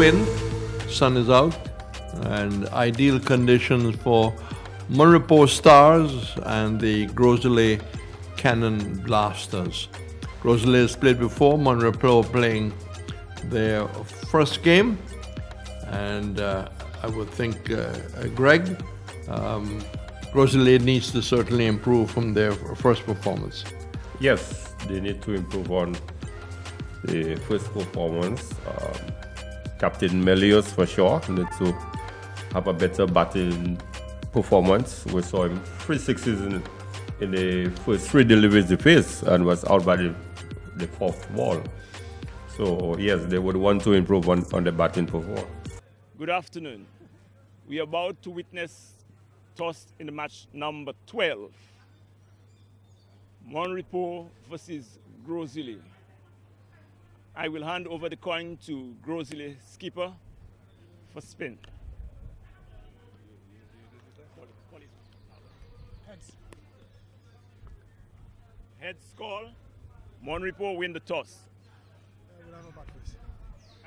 wind, sun is out, and ideal conditions for MON Stars and the Gros Islet Cannon Blasters. Gros Islet has played before, MON playing their first game, and I would think, Greg, Gros Islet needs to certainly improve from their first performance. Yes, they need to improve on the first performance. Captain Melius, for sure, needs to have a better batting performance. We saw him 3 sixes in the first 3 deliveries he faced and was out by the 4th ball. So, yes, they would want to improve on the batting performance. Good afternoon. We are about to witness toss in the match number 12. MON versus Gros Islet. I will hand over the coin to Gros Islet skipper for spin. Heads call. MON win the toss. We'll have a back first.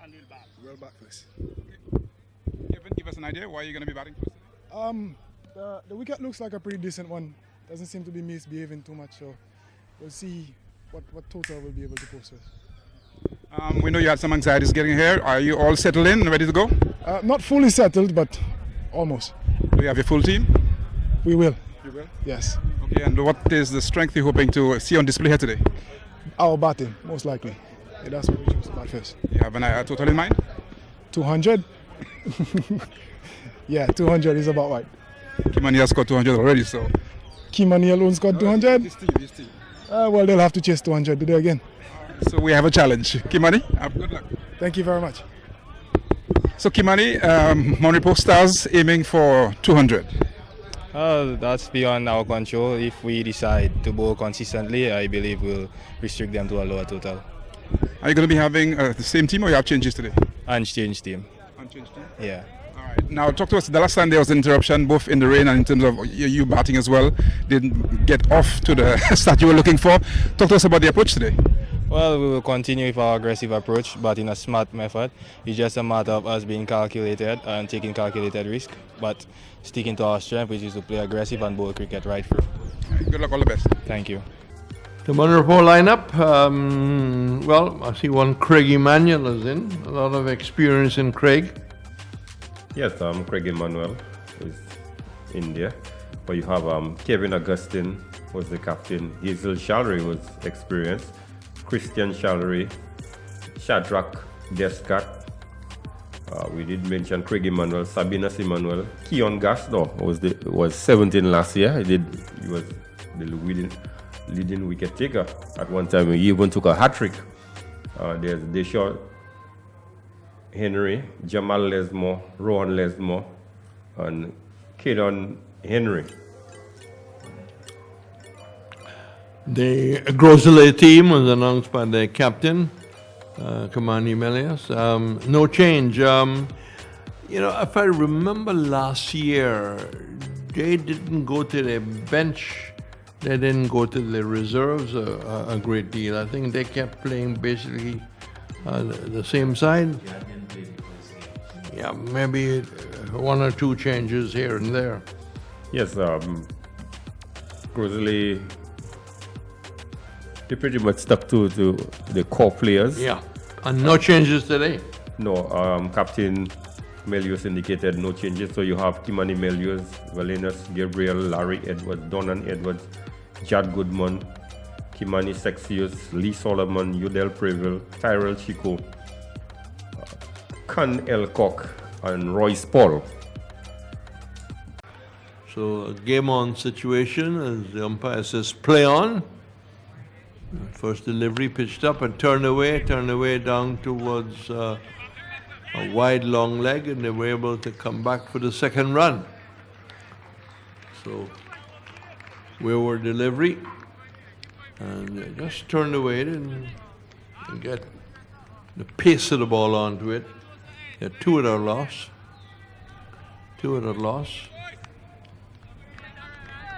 And we'll bat. We'll back first. Kevin, give us an idea why you're going to be batting first. The wicket looks like a pretty decent one. Doesn't seem to be misbehaving too much, so we'll see what total we'll be able to post with. We know you had some anxieties getting here. Are you all settled in and ready to go? Not fully settled, but almost. Do you have your full team? We will. You will? Yes. Okay, and what is the strength you're hoping to see on display here today? Our batting, most likely. Yeah, that's what we choose to bat first. You have a total in mind? 200? Yeah, 200 is about right. Kimani has scored 200 already, so... Kimani alone scored 200? This team. Well, they'll have to chase 200 today again. So we have a challenge. Kimani, good luck. Thank you very much. So Kimani, MON Stars aiming for 200. That's beyond our control. If we decide to bowl consistently, I believe we'll restrict them to a lower total. Are you going to be having the same team or you have changes today? Unchanged team. Unchanged team? Yeah. All right. Now talk to us. The last time there was an interruption, both in the rain and in terms of you batting as well. Didn't get off to the start you were looking for. Talk to us about the approach today. Well, we will continue with our aggressive approach, but in a smart method. It's just a matter of us being calculated and taking calculated risk, but sticking to our strength, which is to play aggressive and bowl cricket right through. Good luck, all the best. Thank you. The MON lineup, well, I see one Craig Emmanuel is in. A lot of experience in Craig. Yes, Craig Emmanuel is in there. But you have Kevin Augustine was the captain. Hazel Shallery was experienced. Christian Shallery, Shadrach Descat. We did mention Craig Emmanuel, Sabina Emmanuel. Keon Gaston was 17 last year. He was the leading wicket taker. At one time, he even took a hat-trick. There's Deshaw Henry, Jamal Lesmore, Rohan Lesmore, and Kedon Henry. The Gros Islet team was announced by their captain, Kimani Melius. No change. If I remember last year, they didn't go to the bench. They didn't go to the reserves a great deal. I think they kept playing basically the same side. Yeah, maybe 1 or 2 changes here and there. Yes, Gros Islet, they pretty much stuck to the core players. Yeah, and no changes today. No, Captain Melius indicated no changes. So you have Kimani Melius, Valenus Gabriel, Larry Edwards, Donan Edwards, Jad Goodman, Kimani Sexius, Lee Solomon, Udell Preville, Tyrell Chico, Khan Elcock, and Royce Paul. So a game on situation as the umpire says play on. First delivery pitched up and turned away down towards a wide long leg, and they were able to come back for the second run. So wayward delivery, and they just turned away and get the pace of the ball onto it. They're 2 at our loss.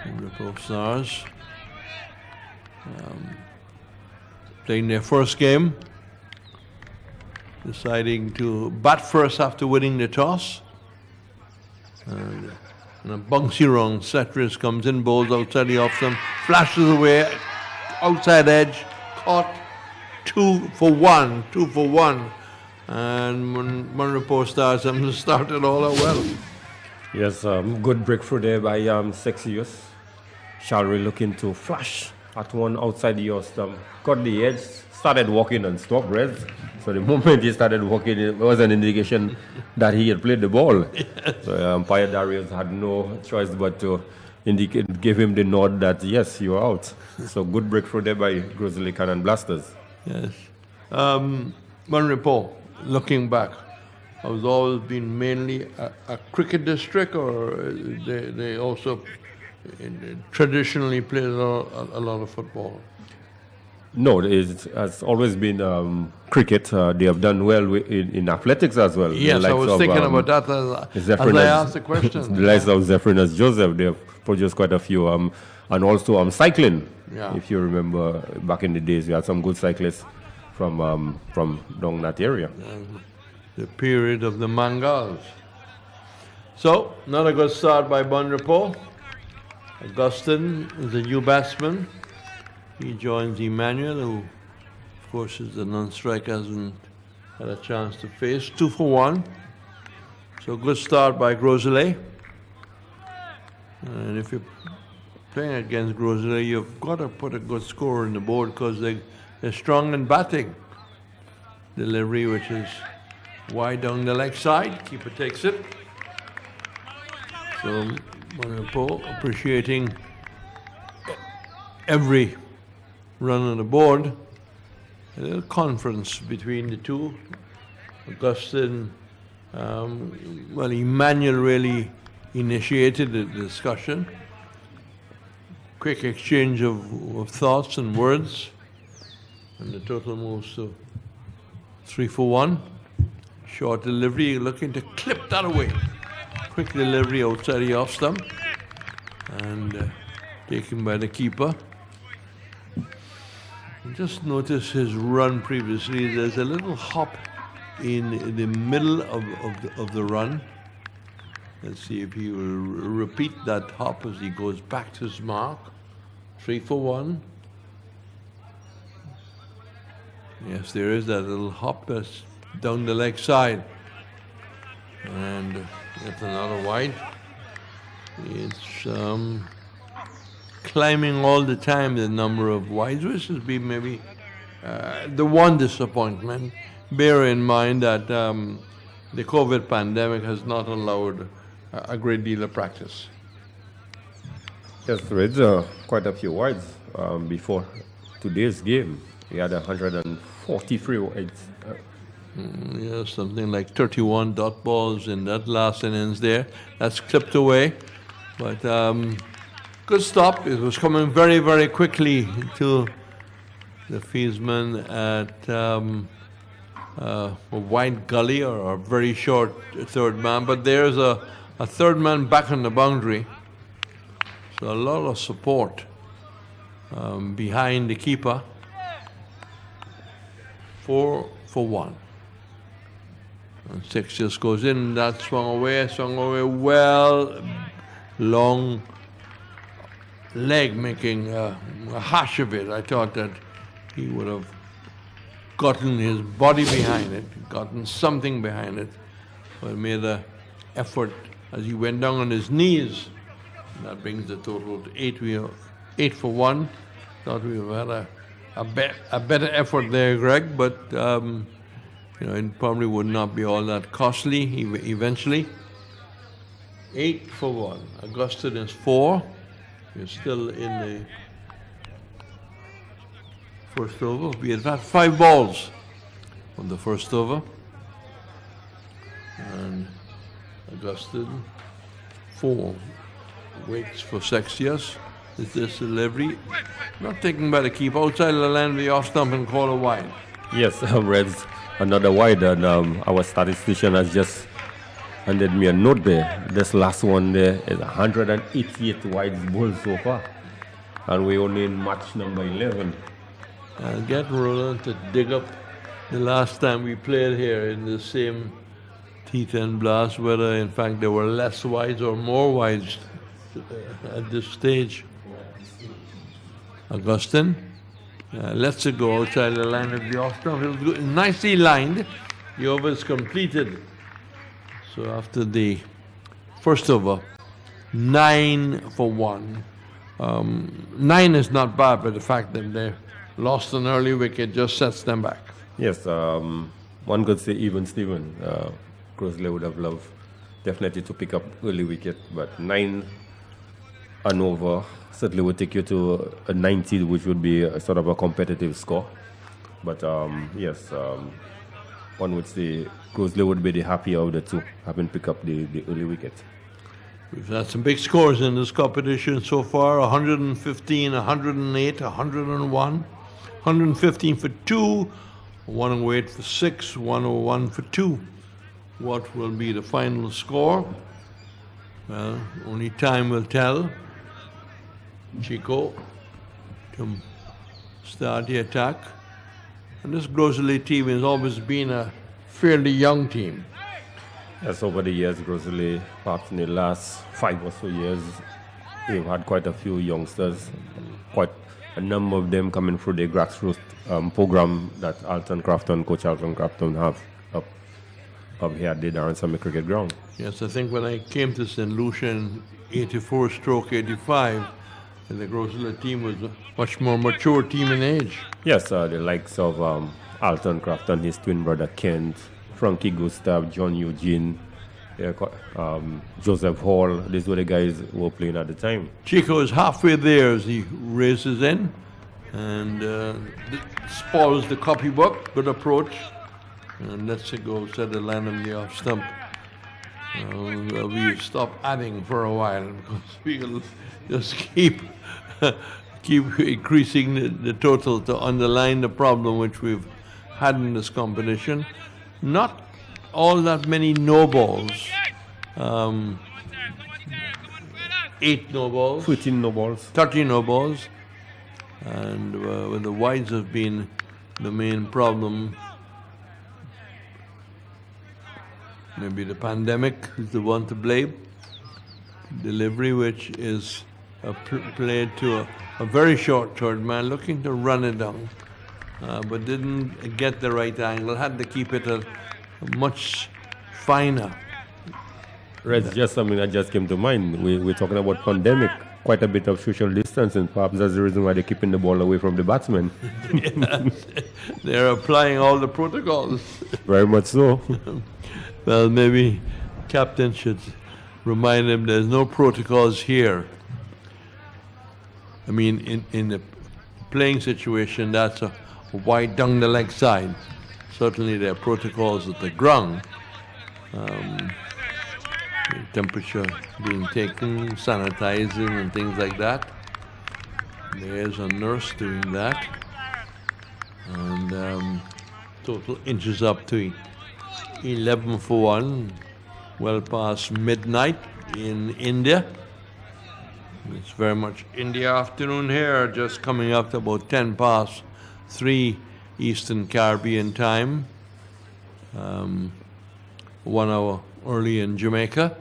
REPOS Stars playing their first game. deciding to bat first after winning the toss. And a bouncy wrong, Setris comes in, bowls outside the off stump, flashes away, outside edge, caught, 2 for 1. And when REPOS started all out well. Yes, good breakthrough there by Sexius. Shalry looking to flash at one outside the off stump, got the edge, started walking and stopped Reds. So the moment he started walking, it was an indication that he had played the ball. Yes. So umpire Darius had no choice but to give him the nod that yes, you're out. So good breakthrough there by Gros Islet Cannon Blasters. Yes. REPOS, looking back, has always been mainly a cricket district, or they also traditionally played a lot of football? No, it has always been cricket. They have done well in athletics as well. Yes, I was thinking about that as I asked the question. The likes of Zephyrus Joseph, they have produced quite a few. And also cycling. Yeah. If you remember, back in the days, we had some good cyclists from down that area. The period of the Mangals. So, not a good start by REPOS. Augustine is a new batsman. He joins Emmanuel, who, of course, is the non-striker, hasn't had a chance to face. 2 for 1. So, good start by Gros Islet. And if you're playing against Gros Islet, you've got to put a good score on the board because they're strong in batting. Delivery, which is wide down the leg side. Keeper takes it. So, REPOS appreciating every run on the board. A little conference between the two. Augustine, Emmanuel really initiated the discussion. Quick exchange of thoughts and words. And the total moves to 3 for 1. Short delivery, looking to clip that away. Quick delivery outside the off stump. And taken by the keeper. Just notice his run previously. There's a little hop in the middle of the run. Let's see if he will repeat that hop as he goes back to his mark. 3 for 1. Yes, there is that little hop that's down the leg side. And it's another wide. It's climbing all the time, the number of wides, which has been maybe the one disappointment. Bear in mind that the COVID pandemic has not allowed a great deal of practice. Yes, Reds, quite a few wides before today's game. We had 143 wides. Yeah, something like 31 dot balls in that last innings there. That's clipped away. But good stop. It was coming very, very quickly to the fieldsman at a wide gully or a very short third man. But there's a third man back on the boundary. So a lot of support behind the keeper. 4 for 1. And 6 just goes in. That swung away well. Long leg making a hash of it. I thought that he would have gotten his body behind it, gotten something behind it, but made an effort as he went down on his knees. That brings the total to 8 for 1. Thought we would have had a better effort there, Greg, but it probably would not be all that costly eventually. 8 for 1. Augustine is 4. We're still in the first over. We had had 5 balls on the first over. And Augustine 4. Waits for Sexius. Is this delivery? Not taken by the keeper. Outside the line, the off stump and call a wide. Yes, Reds, another wide. And our statistician has just handed me a note there. This last one there is 188 wides bowled so far. And we're only in match number 11. Get Roland to dig up the last time we played here in the same T10 blast, whether in fact there were less wides or more wides at this stage. Augustine lets it go outside the line of the off stump. It was good, nicely lined. The over is completed. So after the first over, 9 for 1. 9 is not bad, but the fact that they lost an early wicket just sets them back. Yes, one could say even Steven. Gros Islet would have loved definitely to pick up early wicket, but 9 and over certainly would take you to a 90, which would be a sort of a competitive score. But yes, one would say Gros Islet would be the happier of the two, having picked up the early wicket. We've had some big scores in this competition so far, 115, 108, 101, 115 for 2, 108 for 6, 101 for 2. What will be the final score? Well, only time will tell. Chico to start the attack. And this Gros Islet team has always been a fairly young team. Yes, over the years, Gros Islet, perhaps in the last 5 or so years, we've had quite a few youngsters, quite a number of them coming through the grassroots program that Coach Alton Crafton have up here at the Darren Summit Cricket Ground. Yes, I think when I came to St. Lucia in 84/85, the Gros Islet team was a much more mature team in age. Yes, the likes of Alton Crafton, his twin brother Kent, Frankie Gustav, John Eugene, Joseph Hall. These were the guys who were playing at the time. Chico is halfway there as he races in and spoils the copybook. Good approach. And lets it go, set the line on the off stump. We stop adding for a while because we'll just keep increasing the total to underline the problem which we've had in this competition. Not all that many no balls. 8 no balls. 13 no balls. 13 no balls. And when the wides have been the main problem, maybe the pandemic is the one to blame. Delivery, which is played to a very short third man, looking to run it down, but didn't get the right angle. Had to keep it a much finer. Reds, just something that just came to mind. We're talking about pandemic. Quite a bit of social distancing. Perhaps that's the reason why they're keeping the ball away from the batsman. Yes, they're applying all the protocols. Very much so. Well, maybe captain should remind him there's no protocols here. I mean, in the playing situation, that's a wide down the leg side. Certainly there are protocols at the ground. Temperature being taken, sanitizing and things like that. There's a nurse doing that. And total inches up to 11 for 1, well past midnight in India. It's very much India afternoon here, just coming up to about 10 past 3 Eastern Caribbean time. 1 hour early in Jamaica.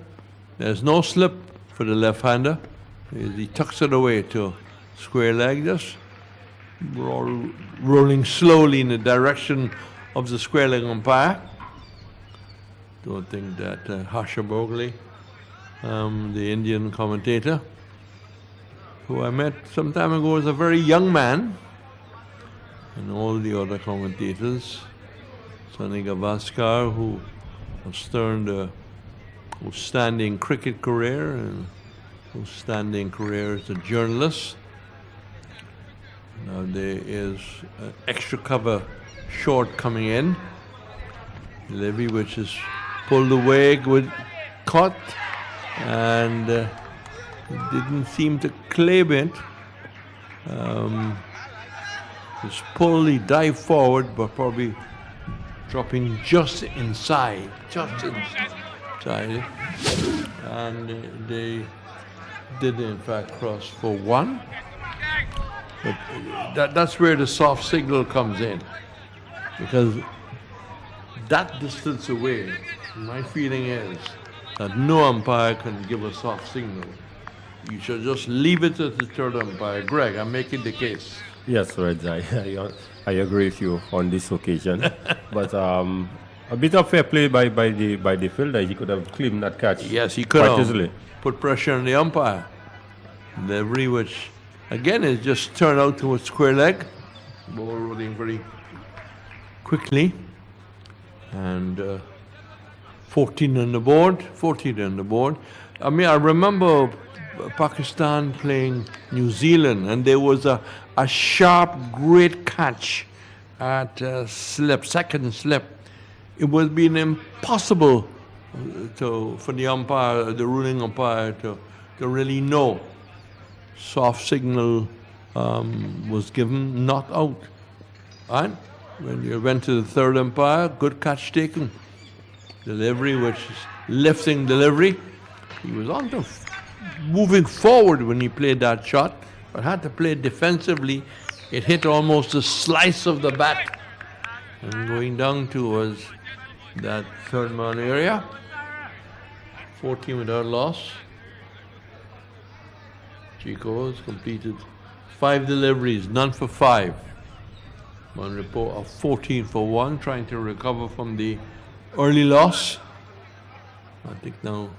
There's no slip for the left-hander. He tucks it away to square leg, just rolling slowly in the direction of the square leg umpire. Don't think that Harsha Bogley, the Indian commentator, who I met some time ago, was a very young man, and all the other commentators, Sonny Gavaskar, who has turned a outstanding cricket career and outstanding career as a journalist. Now there is an extra cover short coming in. Levy, which is pulled away with caught and didn't seem to claim it. His pull, he dived forward, but probably dropping just inside. And they did in fact cross for 1. But that's where the soft signal comes in, because that distance away, my feeling is that no umpire can give a soft signal. You should just leave it to the third umpire. Greg, I'm making the case. Yes, Reds, I agree with you on this occasion. But a bit of fair play by the fielder. He could have claimed that catch. Yes, he could quite have easily. put pressure on the umpire. Delivery, which again is just turned out to a square leg. Ball rolling very quickly. And 14 on the board. 14 on the board. I mean, I remember Pakistan playing New Zealand, and there was a sharp, great catch at second slip. It would have been impossible for the umpire, the ruling umpire, to really know. Soft signal was given, not out. And when you went to the third umpire, good catch taken. Delivery, which is lifting delivery. He was on to moving forward when he played that shot, but had to play defensively. It hit almost a slice of the bat. And going down towards that third man area. 14 without loss. Chico has completed 5 deliveries, none for 5. One report of 14 for 1, trying to recover from the early loss. I think now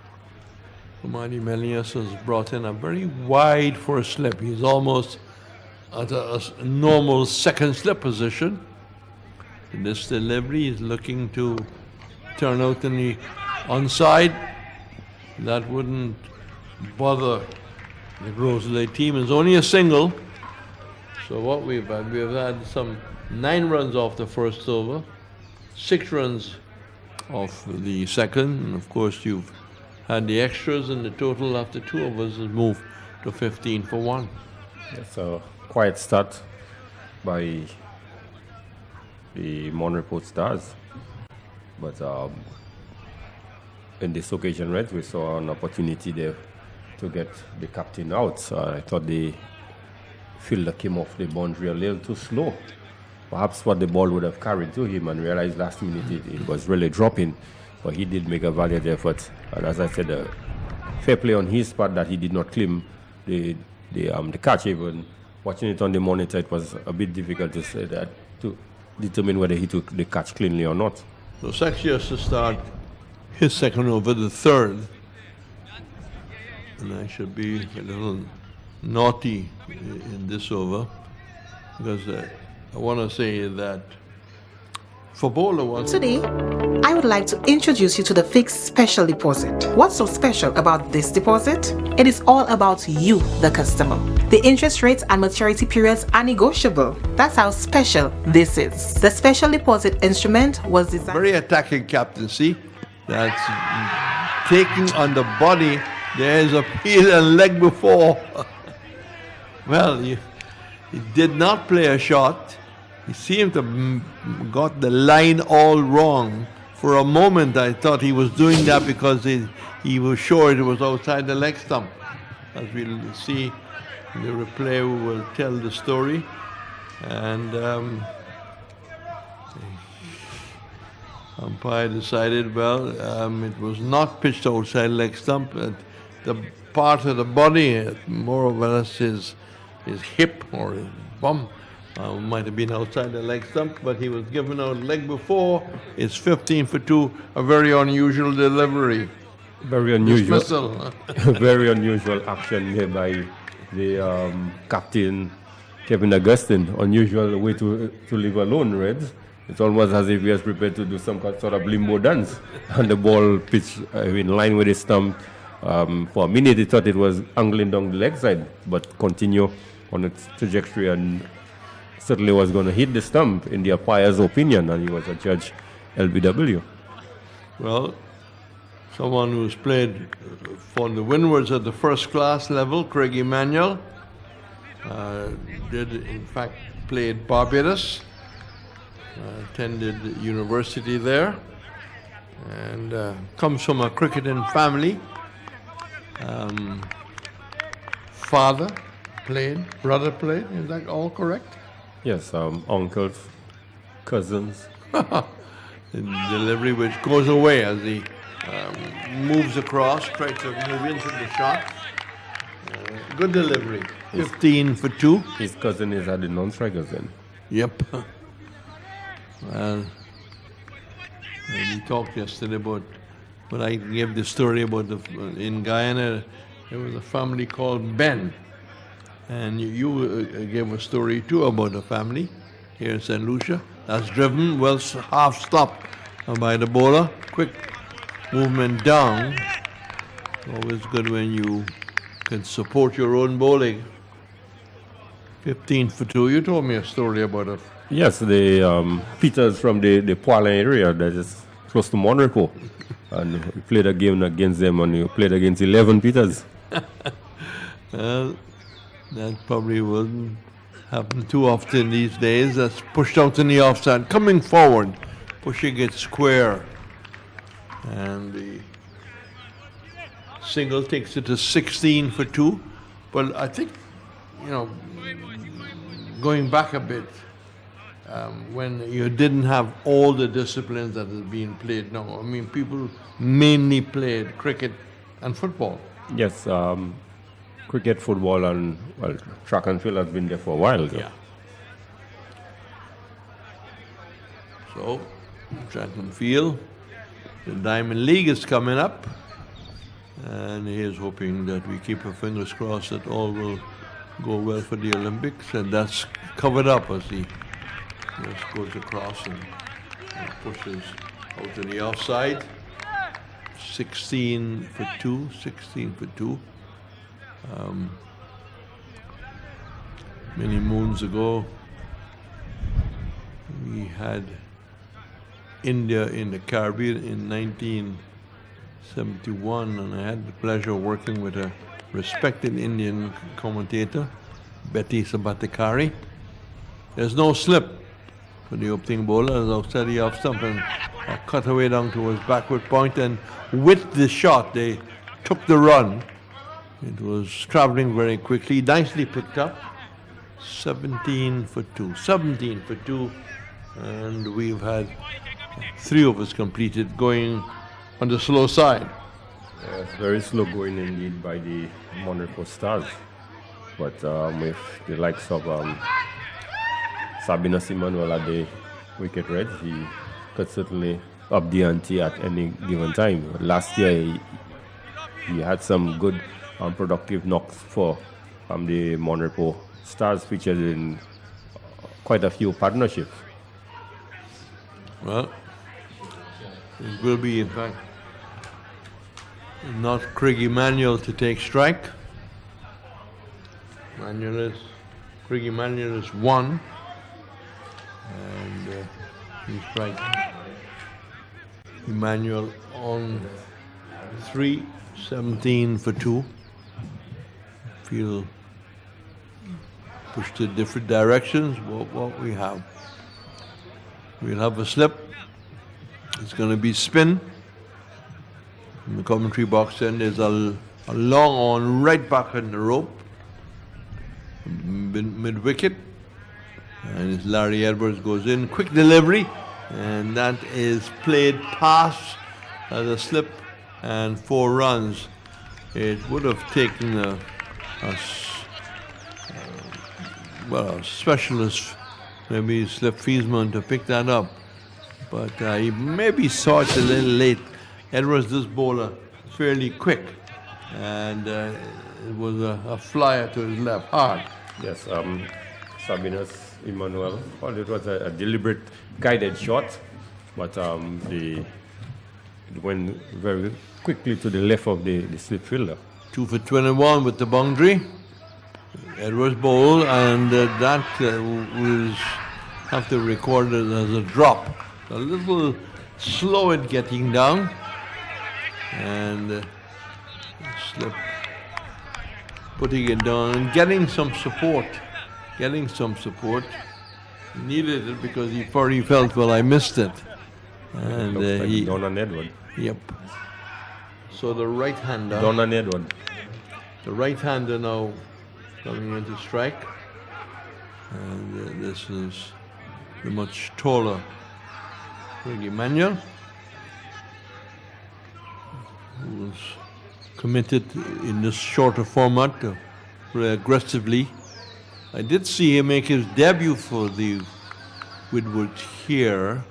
Kamani Melius has brought in a very wide first slip. He's almost at a normal second slip position. And this delivery is looking to turn out in the onside. That wouldn't bother the Gros Islet team. It's only a single. So what we've had some 9 runs off the first over, 6 runs off the second, and of course you've had the extras, and the total after 2 overs has moved to 15 for 1. It's a quiet start by the MON Report Stars. But in this occasion, Reds, we saw an opportunity there to get the captain out. I thought the fielder came off the boundary a little too slow. Perhaps what the ball would have carried to him, and realized last minute it was really dropping. But he did make a valiant effort. And as I said, fair play on his part that he did not claim the catch. Even watching it on the monitor, it was a bit difficult to say that, to determine whether he took the catch cleanly or not. So Saxi has to start his second over, the third. And I should be a little naughty in this over, because I want to say that for bowler was Today, I would like to introduce you to the fixed special deposit. What's so special about this deposit? It is all about you, the customer. The interest rates and maturity periods are negotiable. That's how special this is. The special deposit instrument was designed very attacking captaincy. That's taking on the body. There's a heel and leg before. Well, he did not play a shot. He seemed to have got the line all wrong. For a moment, I thought he was doing that because he was sure it was outside the leg stump. As we'll see, the replay will tell the story. And umpire decided, well, it was not pitched outside leg stump. The part of the body, more or less his hip or his bum, might have been outside the leg stump, but he was given out leg before. It's 15 for 2, a very unusual delivery. Very unusual. Dismissal. Very unusual action here by the captain, Kevin Augustine. Unusual way to leave alone, Reds. It's almost as if he was prepared to do some sort of limbo dance. And the ball pitched in line with his stump. For a minute, he thought it was angling down the leg side, but continue on its trajectory and certainly was going to hit the stump in the umpire's opinion, and he was a judge LBW. Well, someone who's played for the Windwards at the first class level, Craig Emanuel, did in fact play at Barbados, attended university there, and comes from a cricketing family. Father played, brother played, is that all correct? Yes, uncles, cousins. the delivery which goes away as he moves across, tries to move into the shot. Good delivery. 15 for 2. His cousin is at the non-strikers then. Yep. Well, we talked yesterday about, when I gave the story about in Guyana, there was a family called Ben. And you gave a story too about a family here in St. Lucia that's driven, well, half stopped by the bowler. Quick movement down. Always good when you can support your own bowling. 15 for 2. You told me a story about it. Yes, the Peters from the Poilin area that is close to Monrepo. And we played a game against them and we played against 11 Peters. Well, that probably wouldn't happen too often these days. That's pushed out in the offside. Coming forward, pushing it square. And the single takes it to 16 for 2. But I think, going back a bit, when you didn't have all the disciplines that is being played now. I mean, people mainly played cricket and football. Yes, cricket, football, and track and field has been there for a while. Yeah. So, track and field, the Diamond League is coming up, and here's hoping that we keep our fingers crossed that all will go well for the Olympics, and that's covered up as he just goes across and pushes out to the offside. 16 for 2, 16 for 2. Many moons ago, we had India in the Caribbean in 1971, and I had the pleasure of working with a respected Indian commentator, Betty Sabatikari. There's no slip for the opening bowler as outside the off stump and cut away down towards backward point, and with the shot they took the run. It was traveling very quickly, nicely picked up. 17 for 2, 17 for 2, and we've had 3 of us completed going on the slow side. It's very slow going indeed by the Monrepo Stars. But with the likes of Sabina Simanuel at the wicket red, he could certainly up the ante at any given time. Last year, he had some good productive knocks for the Monrepo Stars, featured in quite a few partnerships. Well, it will be, in fact, not Craig Emanuel to take strike. Craig Emanuel is 1, and he strikes Emanuel on 3, 17 for 2. Feel pushed in different directions. What we have? We'll have a slip. It's going to be spin. In the commentary box then there's a long on right back in the rope, mid wicket, and it's Larry Edwards goes in, quick delivery, and that is played past as a slip and 4 runs. It would have taken a specialist, maybe Slip Fiesman, to pick that up, but he maybe saw it a little late. Edwards, this bowler, fairly quick, and it was a flyer to his left, hard. Yes, Sabinus Emmanuel, well, it was a deliberate guided shot, but it went very quickly to the left of the slip fielder. 2 for 21 with the boundary. Edwards bowl, and that will have to record it as a drop. A little slow at getting down, and slip, putting it down and getting some support. He needed it because he probably felt, well, I missed it. And like Donald Edward. Yep. So the right-hander. Donald Edward. The right-hander now coming into strike, and this is the much taller Craig Emmanuel, who was committed in this shorter format to play aggressively. I did see him make his debut for the Woodward here.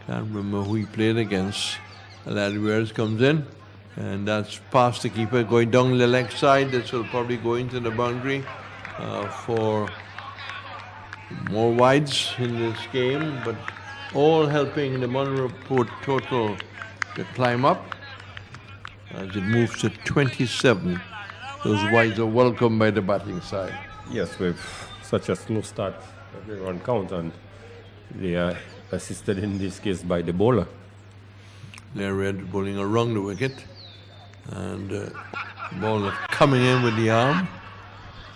Can't remember who he played against. Aladiveres comes in, and that's past the keeper, going down the leg side. This will probably go into the boundary for more wides in this game, but all helping the MON Report total to climb up as it moves to 27. Those wides are welcomed by the batting side. Yes, with such a slow start, every run count, and they are assisted in this case by the bowler. Larry bowling around the wicket, and bowler coming in with the arm.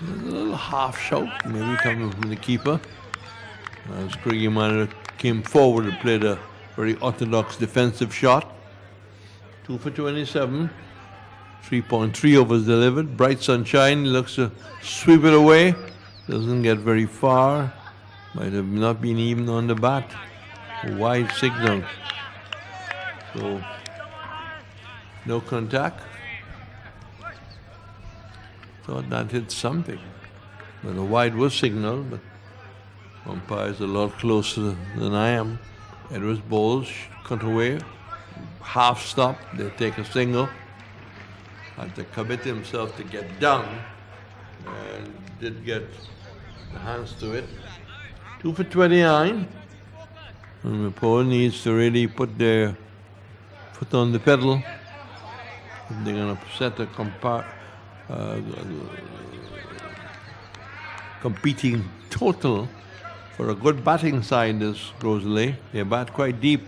There's a little half shout, maybe coming from the keeper. As Craig Emmanuel came forward and played a very orthodox defensive shot. 2 for 27. 3.3 overs delivered. Bright sunshine, looks to sweep it away. Doesn't get very far. Might have not been even on the bat. A wide signal. So, no contact. Thought that hit something. But a wide was signaled, but umpire's a lot closer than I am. Edwards bowls, cut away, half stop, they take a single. Had to commit himself to get down, and did get the hands to it. 2 for 29. And the Paul needs to really put their foot on the pedal. If they're going to set a competing total for a good batting side, this Gros Islet. They bat quite deep.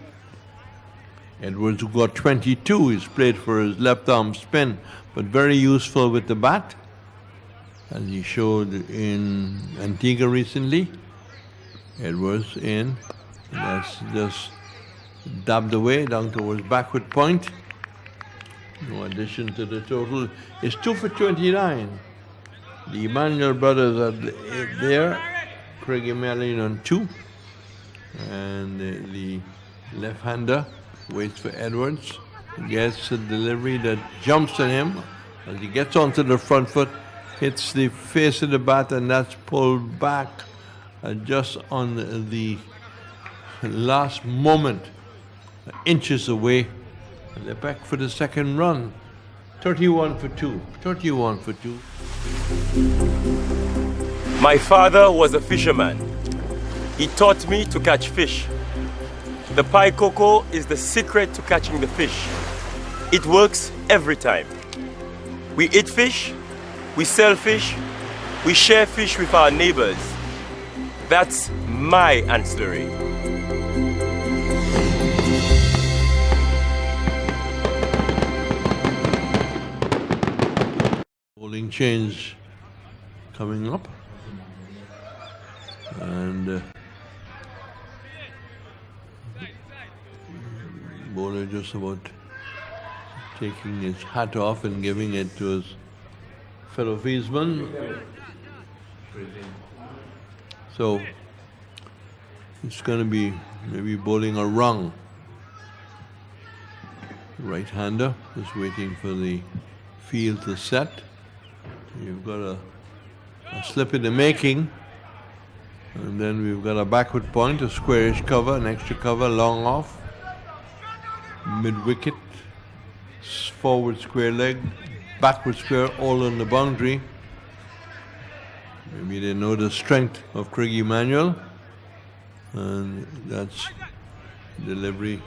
Edwards, who got 22, is played for his left arm spin, but very useful with the bat, as he showed in Antigua recently. Edwards in, and that's just dabbed away down towards backward point. No addition to the total. It's 2 for 29. The Emmanuel brothers are there. Craig Emmanuel on 2. And the left-hander waits for Edwards. Gets a delivery that jumps on him. As he gets onto the front foot, hits the face of the bat, and that's pulled back just on the last moment, inches away. And they're back for the second run. 31 for 2. 31 for 2. My father was a fisherman. He taught me to catch fish. The pie cocoa is the secret to catching the fish. It works every time. We eat fish, we sell fish, we share fish with our neighbors. That's my ancillary. Bowling change coming up. And bowler just about taking his hat off and giving it to his fellow fieldsman. So it's going to be maybe bowling a rung. Right-hander is waiting for the field to set. You've got a slip in the making. And then we've got a backward point, a squarish cover, an extra cover, long off. Mid-wicket, forward square leg, backward square, all on the boundary. Maybe they know the strength of Craig Emmanuel. And that's delivery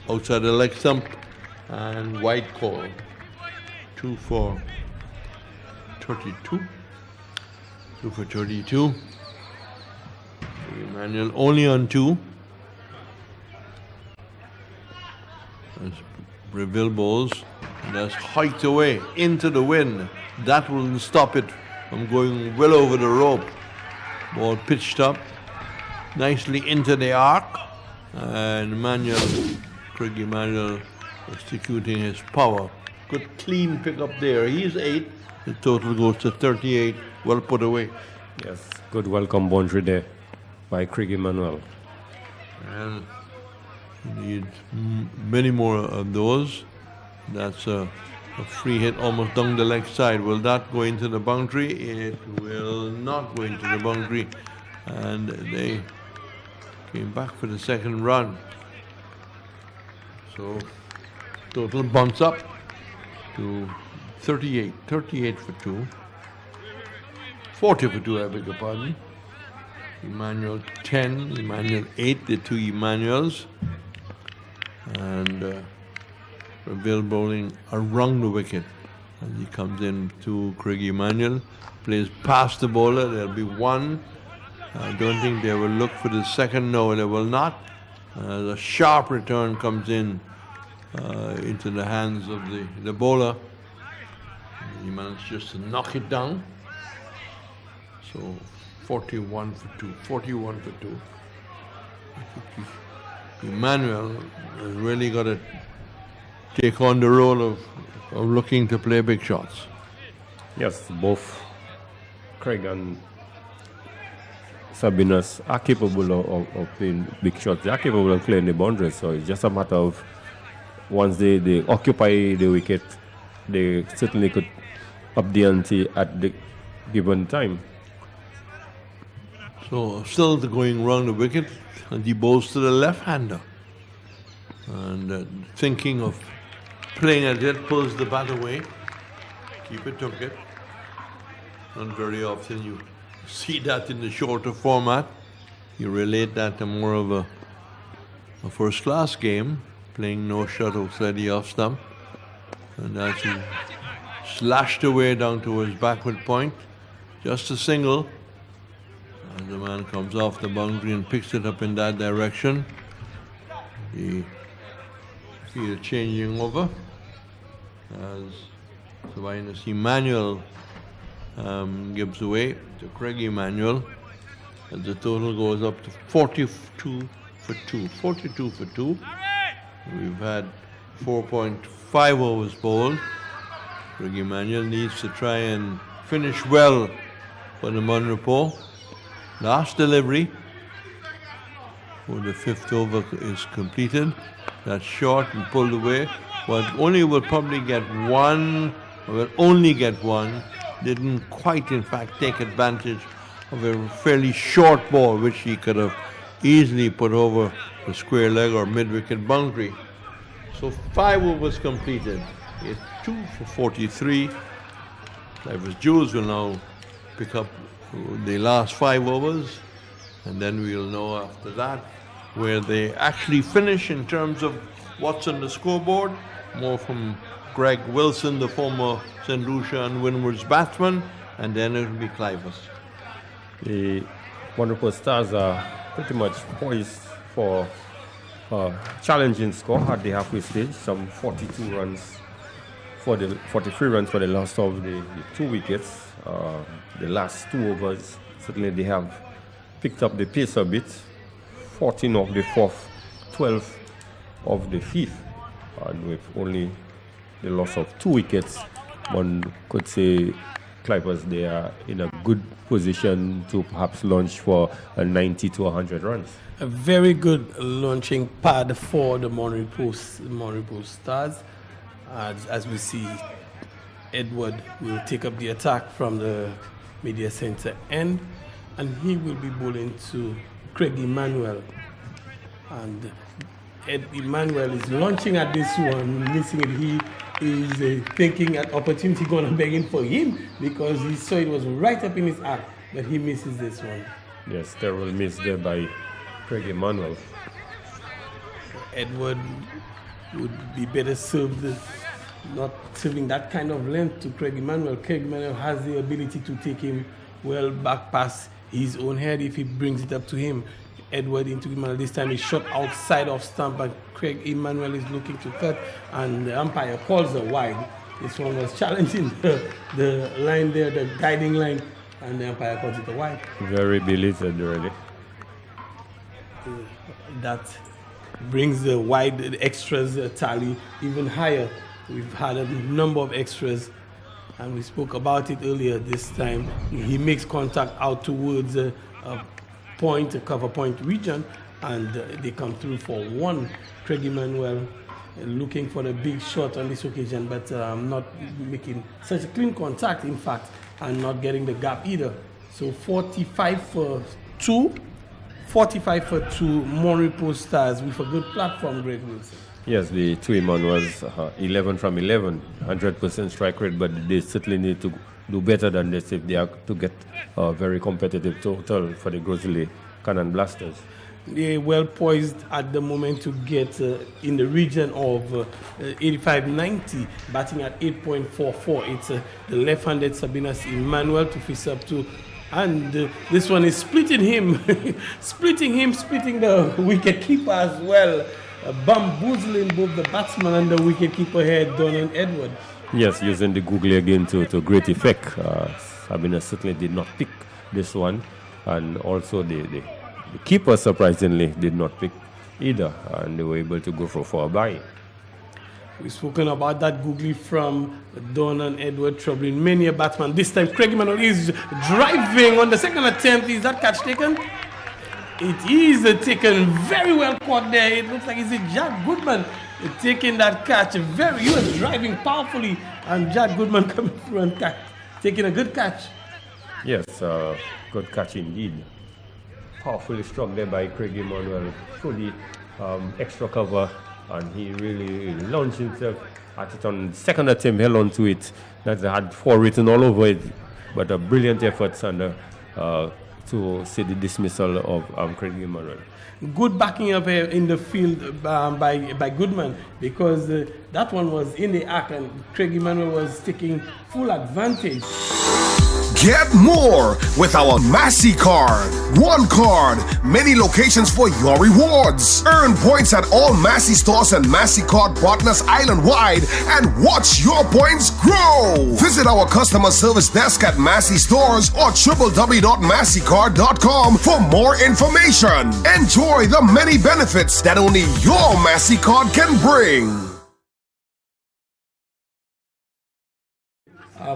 outside the leg stump and wide call. 2 for 32. 2 for 32. Emmanuel only on 2. As Breville bowls, and that's hiked away into the wind. That will stop it from going well over the rope. Ball pitched up nicely into the arc, and Craig Emmanuel executing his power. Good clean pick up there. He's 8. The total goes to 38. Well put away. Yes, good welcome boundary there by Craig Emmanuel. And You need many more of those. That's a free hit almost down the leg side. Will that go into the boundary? It will not go into the boundary. And they came back for the second run. So total bounce up to 38 for 2. 40 for 2, I beg your pardon. Emmanuel 10, Emmanuel 8, the two Emmanuels. And Reveal bowling around the wicket. And he comes in to Craig Emmanuel, plays past the bowler, there'll be one. I don't think they will look for the second, no, they will not. The sharp return comes in into the hands of the bowler. He managed just to knock it down. So 41 for 2, 41 for 2. I think Emmanuel has really got to take on the role of looking to play big shots. Yes, both Craig and Sabinas are capable of playing big shots. They are capable of playing the boundaries. So it's just a matter of once they occupy the wicket, they certainly could up the ante at the given time. So still going round the wicket, and he bowls to the left-hander. And thinking of playing at it, pulls the bat away. Keep it, took it. Not very often you see that in the shorter format. You relate that to more of a first-class game, playing no shot outside the off stump. And as he slashed away down towards backward point, just a single. As the man comes off the boundary and picks it up in that direction. The field changing over as Sabinas Emmanuel gives away to Craig Emmanuel. And the total goes up to 42 for 2. 42 for 2. We've had 4.5 overs bowled. Craig Emmanuel needs to try and finish well for the MON REPOS. Last delivery for the 5th over is completed. That's short and pulled away. But only will probably get one, will only get one. Didn't quite, in fact, take advantage of a fairly short ball, which he could have easily put over the square leg or mid-wicket boundary. So 5 overs completed. It's 2 for 43. Cliver's Jewels will now pick up the last 5 overs, and then we'll know after that where they actually finish in terms of what's on the scoreboard. More from Greg Wilson, the former St. Lucia and Windward's batsman, and then it'll be Cliver's. The MON REPOS Stars are pretty much poised for a challenging score at the halfway stage. Some 42 runs for the 43 runs for the last of the 2 wickets. The last 2 overs, certainly they have picked up the pace a bit. 14 of the 4th, 12 of the 5th, and with only the loss of 2 wickets, one could say Clippers, they are in a good position to perhaps launch for a 90 to 100 runs. A very good launching pad for the MON REPOS Stars. As we see, Edward will take up the attack from the media center end, and he will be bowling to Craig Emmanuel. And Emmanuel is launching at this one, missing it. He is thinking an opportunity going to begging for him because he saw it was right up in his act, but he misses this one. Yes, terrible miss there by Craig Emmanuel. Edward would be better served not serving that kind of length to Craig Emmanuel. Craig Emmanuel has the ability to take him well back past his own head if he brings it up to him. Edward into Emmanuel this time is shot outside of stump, but Craig Emmanuel is looking to cut, and the umpire calls a wide. This one was challenging the line there, the guiding line, and the umpire calls it a wide. Very belated really. That brings the wide, the extras tally even higher. We've had a number of extras, and we spoke about it earlier this time. He makes contact out towards a point, a cover point region, and they come through for one. Craig Emmanuel looking for the big shot on this occasion, but not making such a clean contact, in fact, and not getting the gap either. So 45 for 2, Mon Repos Stars with a good platform, Greg Wilson. Yes, the team on was 11 from 11, 100% strike rate, but they certainly need to do better than this if they are to get a very competitive total for the Gros Islet Cannon Blasters. They're well poised at the moment to get in the region of 85-90, batting at 8.44. It's the left-handed Sabinas Emmanuel to face up to, and this one is splitting him, splitting the wicket keeper as well, bamboozling both the batsman and the wicket keeper head, Donald Edward. Yes, using the googly again to great effect. Sabinas certainly did not pick this one, and also the keeper surprisingly did not pick either, and they were able to go for a bye. We've spoken about that googly from Don and Edward, troubling many a batsman. This time Craig Emmanuel is driving on the second attempt. Is that catch taken? It is taken, very well caught there. It looks like it's Jack Goodman taking that catch. He was driving powerfully, and Jack Goodman coming through and taking a good catch. Yes, good catch indeed. Powerfully struck there by Craig Emmanuel through the extra cover, and he really launched himself at it on second attempt, held on to it. That had 4 written all over it, but a brilliant effort to see the dismissal of Craig Emmanuel. Good backing up in the field by Goodman, because that one was in the act and Craig Emmanuel was taking full advantage. Get more with our Massey card. One card, many locations for your rewards. Earn points at all Massey stores and Massey card partners island-wide and watch your points grow. Visit our customer service desk at Massey stores or www.masseycard.com for more information. Enjoy the many benefits that only your Massey card can bring.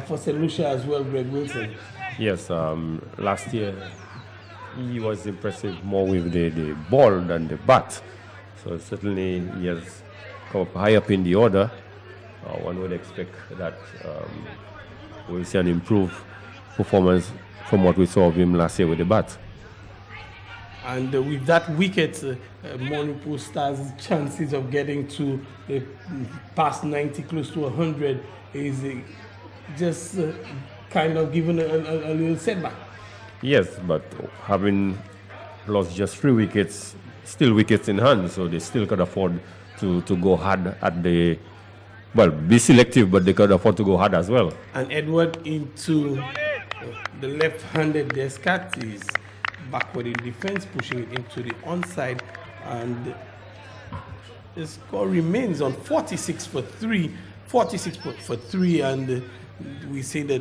For St. Lucia as well, Greg Wilson. Yes, last year he was impressive more with the ball than the bat. So certainly he has come up high up in the order. One would expect that we'll see an improved performance from what we saw of him last year with the bat. And with that wicket, Mon Repos Stars' chances of getting to past 90, close to 100 is just kind of given a little setback. Yes, but having lost just 3 wickets, still wickets in hand, so they still could afford to go hard at the, well, be selective, but they could afford to go hard as well. And Edward into the left-handed Descartes is backward in defense, pushing it into the onside, and the score remains on 46 for 3, and we see the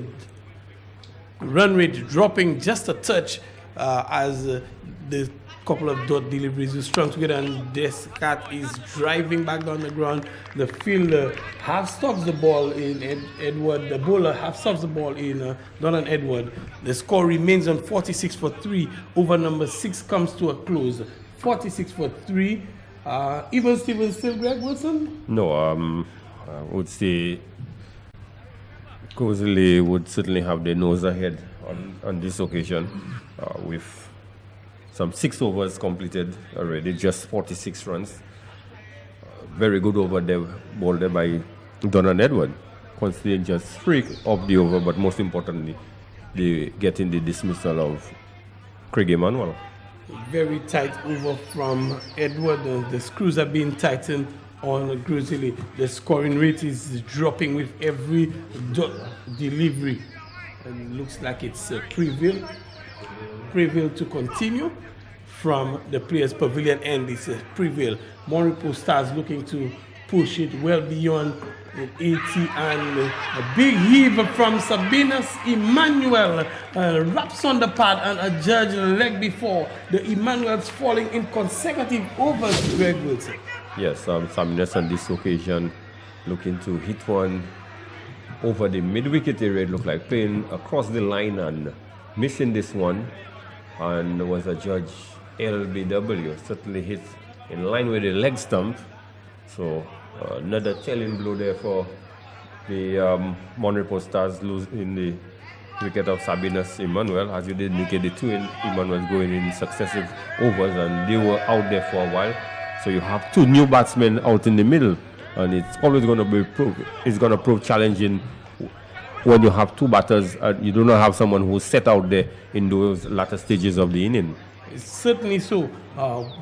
run rate dropping just a touch as the couple of dot deliveries are strung together, and Descartes is driving back down the ground. The fielder half stops the ball in Edward. The bowler half stops the ball in Donald Edward. The score remains on 46 for 3. Over number 6 comes to a close. 46 for 3. Even Steven still, Greg Wilson? No, I would say Gros Islet would certainly have their nose ahead on this occasion, with some 6 overs completed already, just 46 runs. Very good over there, bowled there by Donald Edward, considering just 3 of the over, but most importantly, they getting the dismissal of Craig Emmanuel. Very tight over from Edward. The screws are being tightened on Gros Islet. The scoring rate is dropping with every delivery. And it looks like it's Prevail to continue from the Players Pavilion end. It's Prevail. Mon Repos Stars looking to push it well beyond 80, and a big heave from Sabinas Emmanuel wraps on the pad and a judge leg before. The Emmanuel's falling in consecutive overs, Greg Wilson. Yes, Sabinas on this occasion looking to hit one over the mid-wicket area. It looked like playing across the line and missing this one, and there was a judge LBW. Certainly hits in line with the leg stump. So another telling blow there for the MON REPOS Stars losing the wicket of Sabinus Emmanuel. As you did indicate, the two in Emmanuel going in successive overs, and they were out there for a while. So you have two new batsmen out in the middle, and it's always going to be prove challenging when you have two batters and you do not have someone who's set out there in those latter stages of the inning. Certainly so.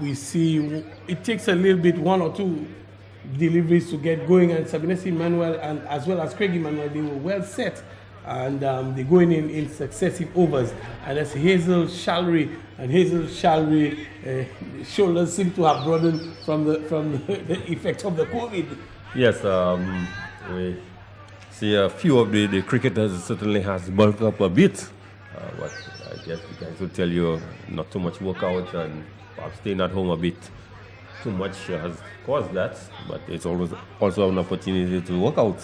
We see it takes a little bit, one or two deliveries to get going, and Sabinus Emmanuel and as well as Craig Emmanuel, they were well set, and they're going in successive overs. And that's Hazel Shalry, and Hazel Shalry shoulders seem to have broadened from the effects of the COVID. Yes, we see a few of the cricketers certainly has bulked up a bit, but I guess the guys will tell you not too much workout and perhaps staying at home a bit too much has caused that, but it's always also an opportunity to work out.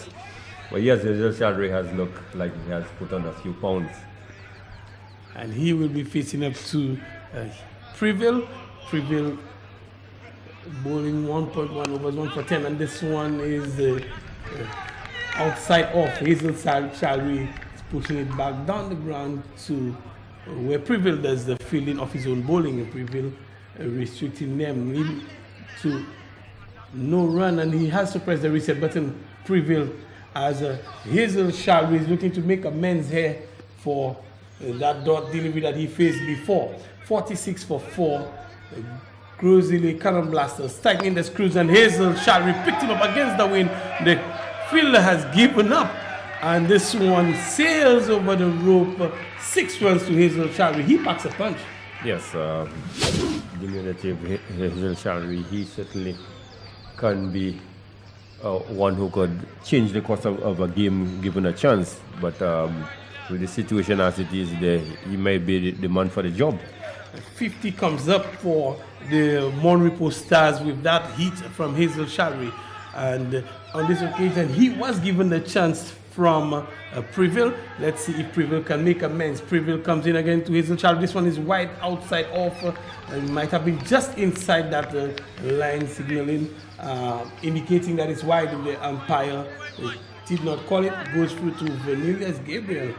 But yes, Hazel Shalry has looked like he has put on a few pounds. And he will be facing up to Preville. Preville bowling 1.1 overs, 1 for 10, and this one is outside off. Hazel Shalry is pushing it back down the ground to where Preville does the fielding of his own bowling, and Preville restricting them leading to no run, and he has to press the reset button. Preville, as Hazel Shalry is looking to make amends here for that dot delivery that he faced before. 46 for 4. Gros Islet cannon blasters tightening the screws, and Hazel Shalry picked him up against the wind. The fielder has given up, and this one sails over the rope. 6 runs to Hazel Shalry. He packs a punch. Yes, diminutive Hazel Shalry, he certainly can be one who could change the course of a game given a chance, but with the situation as it is there, he might be the man for the job. 50 comes up for the MON REPOS Stars with that hit from Hazel Shalry, and on this occasion he was given the chance from Preville. Let's see if Preville can make amends. Preville comes in again to Hazel Shalry. This one is wide outside off, and might have been just inside that line signaling, indicating that it's wide. The umpire did not call it. Goes through to Vanillius Gabriel.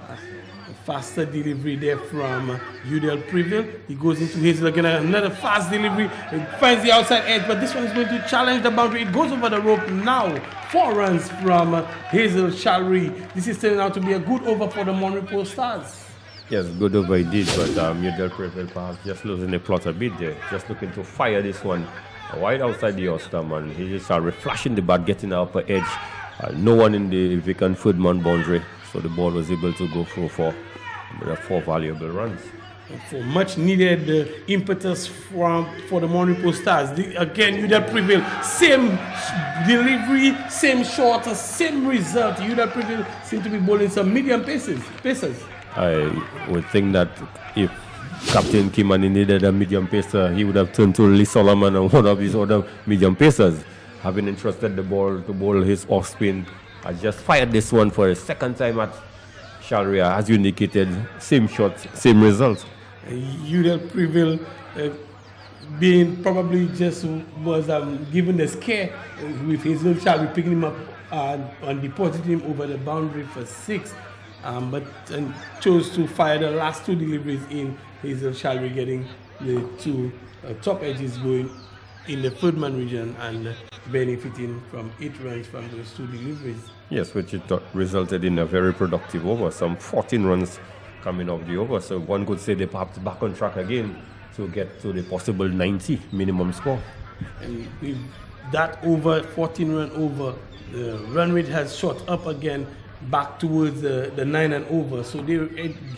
A faster delivery there from Udell Preville. He goes into Hazel again, another fast delivery. He finds the outside edge, but this one is going to challenge the boundary. It goes over the rope now. 4 runs from Hazel Shalry. This is turning out to be a good over for the MON REPOS Stars. Yes, good over indeed, but Udell Preville perhaps just losing the plot a bit there. Just looking to fire this one wide outside the off-stump, and Hazel Shalry flashing the bat, getting the upper edge. No one in the vacant third man boundary. So the ball was able to go through for 4 valuable runs. For much needed impetus for the MON REPOS Stars. Again, Udell Preville, same delivery, same shot, same result. Udell Preville seem to be bowling some medium paces. I would think that if Captain Kimani needed a medium pacer, he would have turned to Lee Solomon and one of his other medium pacers, having entrusted the ball to bowl his off spin. I just fired this one for a second time at Shalry, as you indicated, same shot, same result. Udell Preville being probably just was given the scare with Hazel Shalry picking him up and depositing him over the boundary for 6, but chose to fire the last 2 deliveries in. Hazel Shalry getting the 2 top edges going in the third man region and benefiting from 8 runs from those 2 deliveries. Yes, which resulted in a very productive over, some 14 runs coming off the over. So one could say they're perhaps back on track again to get to the possible 90 minimum score. And with that over, 14 run over, the run rate has shot up again back towards the 9 and over. So they're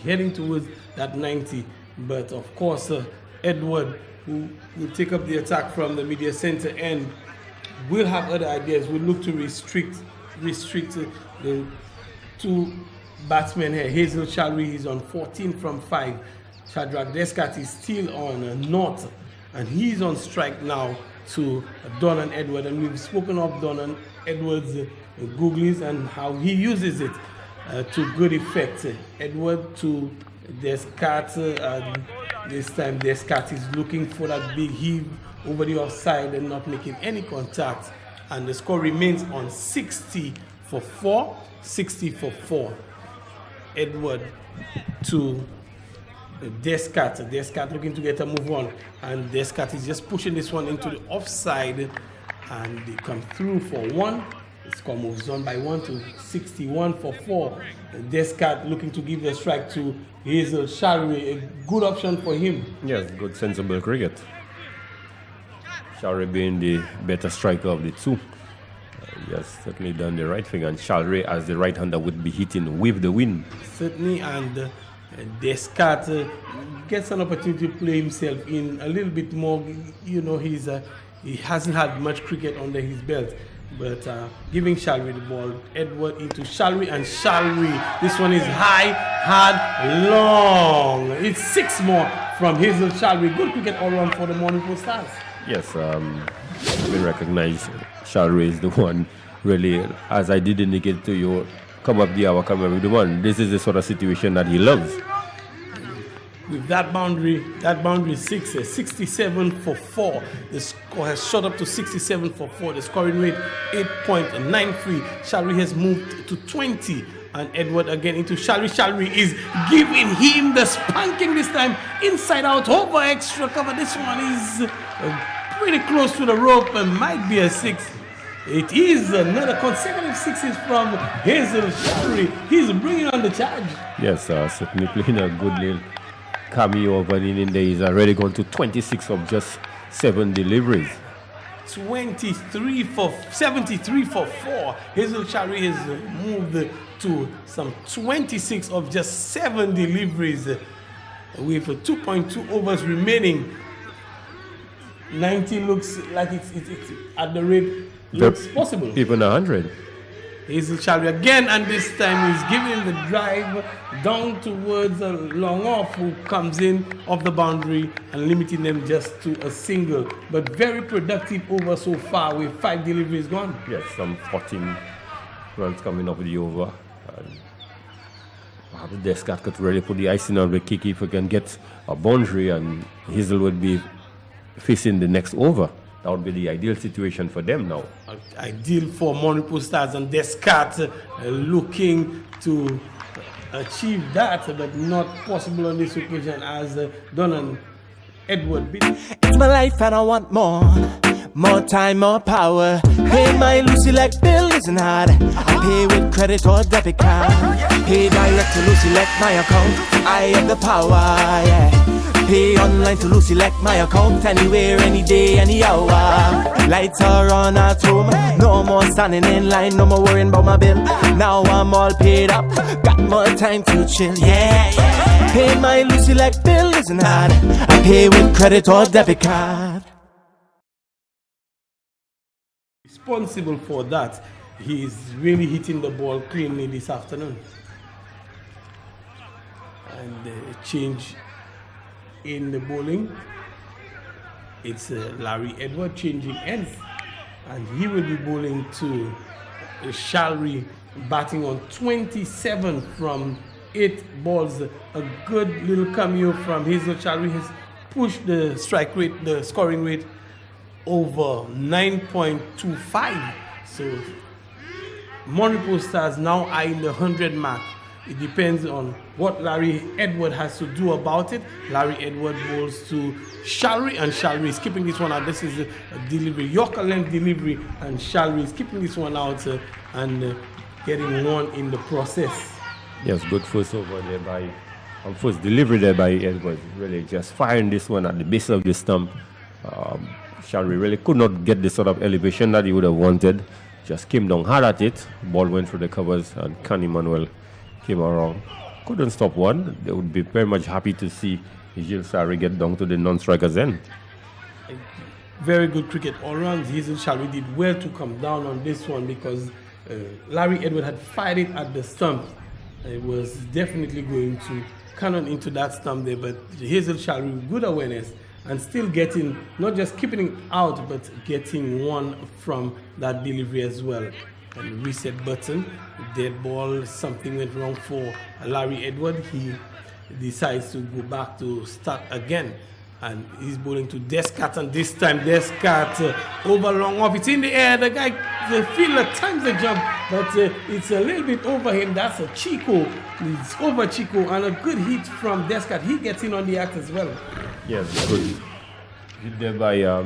heading towards that 90. But of course, Edward, who will take up the attack from the media center end, will have other ideas. We'll look to restrict the 2 batsmen here. Hazel Shalry is on 14 from 5. Shadrach Descat is still on naught, and he's on strike now to Donnan Edward. And we've spoken of Donnan Edward's googlies and how he uses it to good effect. Edward to Descat, This time Descartes is looking for that big heave over the offside and not making any contact. And the score remains on 60 for 4. 60 for 4. Edward to Descartes. Descartes looking to get a move on. And Descartes is just pushing this one into the offside. And they come through for 1. The score moves on by 1 to 61 for 4. Descartes looking to give the strike to Hazel Shalry. A good option for him. Yes, good sensible cricket. Shalry being the better striker of the two. He has certainly done the right thing, and Shalry as the right-hander would be hitting with the wind. Certainly, and Descartes gets an opportunity to play himself in a little bit more. You know, he hasn't had much cricket under his belt, but giving Shalry the ball, Edward into Shalry, and Shalry, this one is high, hard, long. It's 6 more from Hazel Shalry. Good cricket all round for the Morning Post Stars. Yes, we recognize Shalry is the one, really, as I did indicate to you, come up the hour, come up with the one. This is the sort of situation that he loves. With that boundary is 67 for 4. The score has shot up to 67 for 4. The scoring rate 8.93. Shalry has moved to 20. And Edward again into Shalry. Shalry is giving him the spanking this time. Inside out, over extra cover. This one is pretty close to the rope and might be a 6. It is another consecutive 6s from Hazel Shalry. He's bringing on the charge. Yes, certainly playing a good little cameo opening in there. He's already gone to 26 of just 7 deliveries. 73 for 4. Hazel Shalry has moved to some 26 of just 7 deliveries with 2.2 overs remaining. 90 looks like it's at the rate looks possible. Even 100. Hazel Shalry again, and this time he's giving the drive down towards a long off who comes in off the boundary and limiting them just to a single. But very productive over so far with 5 deliveries gone. Yes, some 14 runs coming off the over. Perhaps Descartes could really put the icing on the kick if we can get a boundary, and Hazel would be facing the next over. That would be the ideal situation for them now. Ideal for Morning Post Stars, and Descartes looking to achieve that, but not possible on this occasion as Donnan Edward beat. It's my life and I want more. More time, more power. Pay my Lucy like bill isn't hard. I pay with credit or debit card. Pay direct to Lucy like my account. I have the power, yeah. Pay online to Lucy like my account. Anywhere, any day, any hour. Lights are on at home. No more standing in line. No more worrying about my bill. Now I'm all paid up. Got more time to chill, yeah, yeah. Pay my Lucy like bill isn't hard. I pay with credit or debit card. Responsible for that, he is really hitting the ball cleanly this afternoon. And change in the bowling, it's Larry Edward changing ends, and he will be bowling to Shalry, batting on 27 from 8 balls. A good little cameo from Hazel Shalry has pushed the strike rate, the scoring rate, over 9.25. So Morning Post Stars now eyeing the 100 mark. It depends on what Larry Edward has to do about it. Larry Edward bowls to Shalry, and Shalry is keeping this one out. This is a delivery, Yorker length delivery, and Shalry is keeping this one out and getting 1 in the process. Yes, good first over there by, first delivery there by Edward. Really just firing this one at the base of the stump. Shalry really could not get the sort of elevation that he would have wanted. Just came down hard at it. Ball went through the covers, and Connie Manuel came around. Couldn't stop one. They would be very much happy to see Hazel Shalry get down to the non-striker's end. Very good cricket all round. Hazel Shalry did well to come down on this one because Larry Edward had fired it at the stump. It was definitely going to cannon into that stump there, but Hazel Shalry with good awareness and still getting, not just keeping it out, but getting 1 from that delivery as well. And reset button, dead ball, something went wrong for Larry Edward. He decides to go back to start again. And he's bowling to Descartes, and this time Descartes over long off. It's in the air. The guy, the fielder times the jump, but it's a little bit over him. That's a Chico. It's over Chico, and a good hit from Descartes. He gets in on the act as well. Yes, good hit there by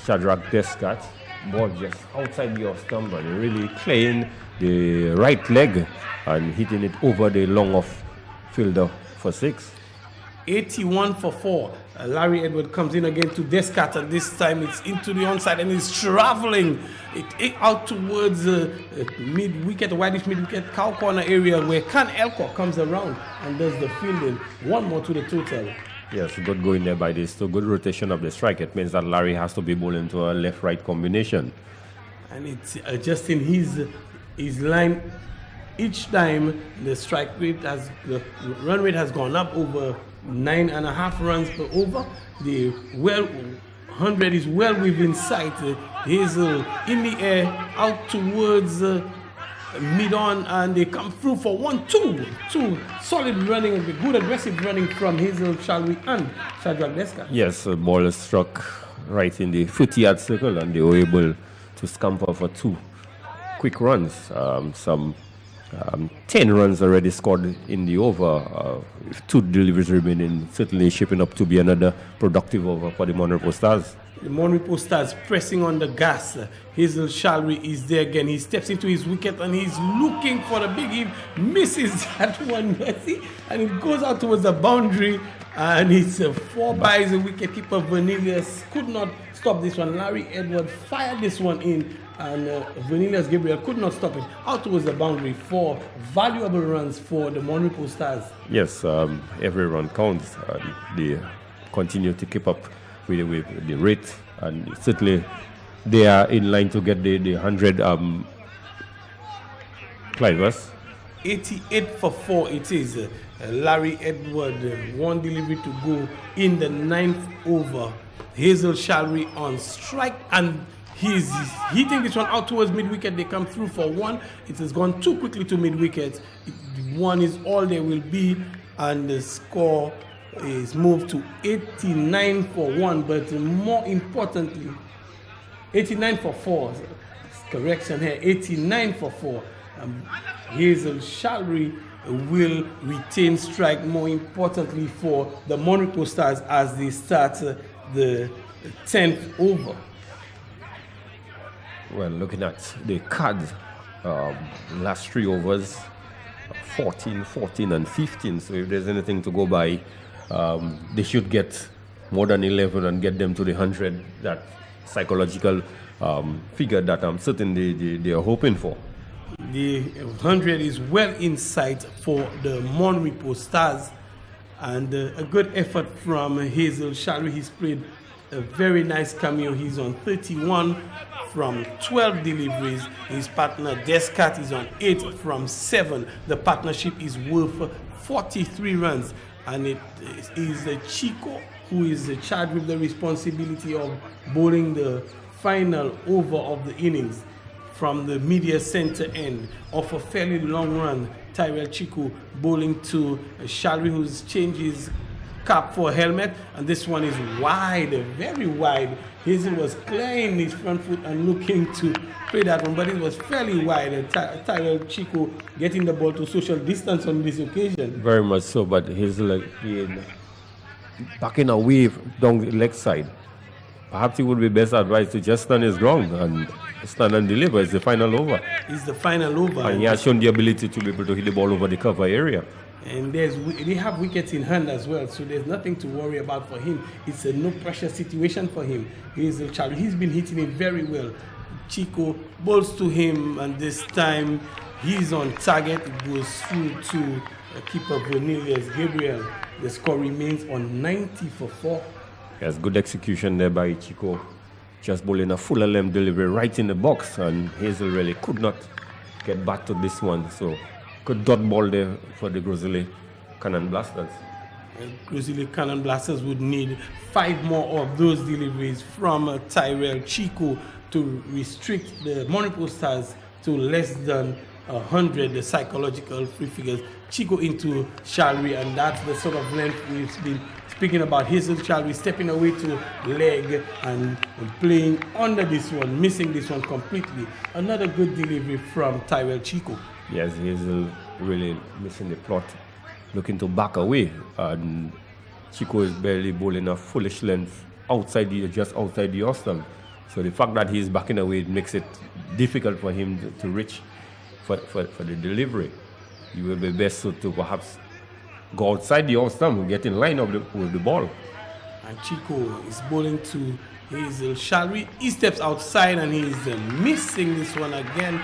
Shadrach Descartes. Ball just outside your stump, and really playing the right leg and hitting it over the long off fielder for 6. 81 for 4. Larry Edward comes in again to Descartes, and this time it's into the onside and he's traveling it out towards mid-wicket, whitish mid-wicket, cow corner area where Khan Elcock comes around and does the fielding. One more to the total. Yes, good going there by this. So good rotation of the strike. It means that Larry has to be bowling to a left-right combination. And it's adjusting his line each time. The strike rate the run rate has gone up over 9.5 runs per over. The 100 is well within sight. He's in the air out towards mid-on, and they come through for 1-2. Two solid running and good aggressive running from Hazel Shalwi and Shadrach Descartes. Yes, the ball is struck right in the 50-yard circle, and they were able to scamper for 2 quick runs. Some 10 runs already scored in the over. With 2 deliveries remaining, certainly shaping up to be another productive over for the Mon Repos Stars. The Mon Repos Stars pressing on the gas. Hazel Shalwi is there again. He steps into his wicket and he's looking for the big hit. Misses that one, Messi, and it goes out towards the boundary. And it's 4 byes. The wicketkeeper Vernelius could not stop this one. Larry Edward fired this one in, and Vernelius Gabriel could not stop it. Out towards the boundary. 4 valuable runs for the Mon Repos Stars. Yes, every run counts. They continue to keep up with the rate, and certainly they are in line to get the 100 climbers. 88 for 4 it is. Larry Edward, 1 delivery to go in the 9th over. Hazel Shalwi on strike, and he's hitting this one out towards mid-wicket. They come through for 1. It has gone too quickly to mid-wicket. 1 is all there will be, and the score is moved to 89 for 1, but more importantly, 89 for 4. Correction here, 89 for 4. Hazel Shalwi will retain strike, more importantly for the Mon Repos Stars as they start the 10th over. Well, looking at the cards, last 3 overs, 14, 14 and 15. So if there's anything to go by, they should get more than 11 and get them to the 100, that psychological figure that I'm certain they are hoping for. The 100 is well in sight for the Mon Repos Stars, and a good effort from Hazel Shalwi. He's played a very nice cameo. He's on 31 from 12 deliveries. His partner Descartes is on 8 from 7. The partnership is worth 43 runs, and it is Chico who is charged with the responsibility of bowling the final over of the innings. From the media center end of a fairly long run, Tyrell Chico bowling to Shalwi, who's changed his cap for a helmet, and this one is wide, very wide. Hazel was clearing his front foot and looking to play that one, but it was fairly wide. And Tyrell Chico getting the ball to social distance on this occasion. Very much so, but Hazel again backing away down the leg side. Perhaps it would be best advised to just stand his ground and stand and deliver. It's the final over. It's the final over. And he has shown the ability to be able to hit the ball over the cover area. And they have wickets in hand as well, so there's nothing to worry about for him. It's a no pressure situation for him. He's been hitting it very well. Chico bowls to him, and this time he's on target. It goes through to keeper Vernelius Gabriel. The score remains on 90 for 4. Yes, good execution there by Chico. Just bowling a full length delivery right in the box, and Hazel really could not get back to this one. So good dot ball there for the Gros Islet Cannon Blasters. Gros Islet Cannon Blasters would need 5 more of those deliveries from Tyrell Chico to restrict the Mon Repos Stars to less than 100, the psychological free figures, Chico into Shalry, and that's the sort of length we've been speaking about. Hazel Shalry stepping away to leg and playing under this one, missing this one completely. Another good delivery from Tyrell Chico. Yes, Hazel really missing the plot, looking to back away, and Chico is barely bowling a foolish length just outside the off-stump. So the fact that he's backing away makes it difficult for him to reach for the delivery. You will be best suited to perhaps go outside the off-stump and get in line with the ball. And Chico is bowling to Hazel Shalry. He steps outside and he's missing this one again.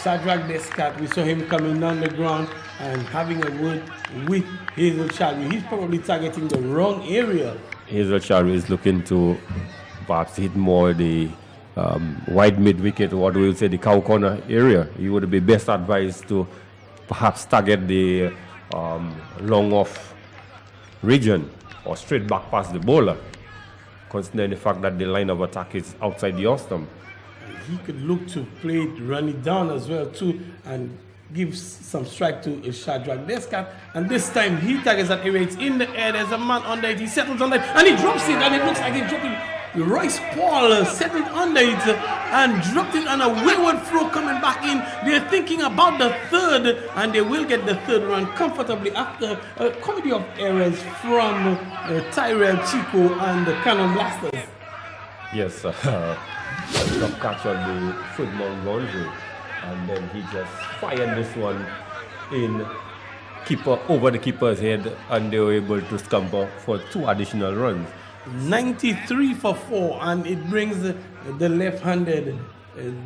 Shadrach Descat, we saw him coming down the ground and having a word with Hazel Shalry. He's probably targeting the wrong area. Hazel Shalry is looking to perhaps hit more the wide mid-wicket, what we would say the cow corner area. He would be best advised to perhaps target the long off region or straight back past the bowler, considering the fact that the line of attack is outside the off-stump. He could look to play it, run it down as well too, and give some strike to Shadrach Descat. And this time he targets that area. It's in the air. There's a man under it. He settles on it and he drops it. And it looks like he's dropping. Royce Paul settled under it and dropped it on a wayward throw coming back in. They're thinking about the third, and they will get the third run comfortably after a comedy of errors from Tyrell Chico and the Cannon Blasters. Yes, top catch on the football boundary, and then he just fired this one in over the keeper's head, and they were able to scamper for 2 additional runs. 93 for 4, and it brings the left-handed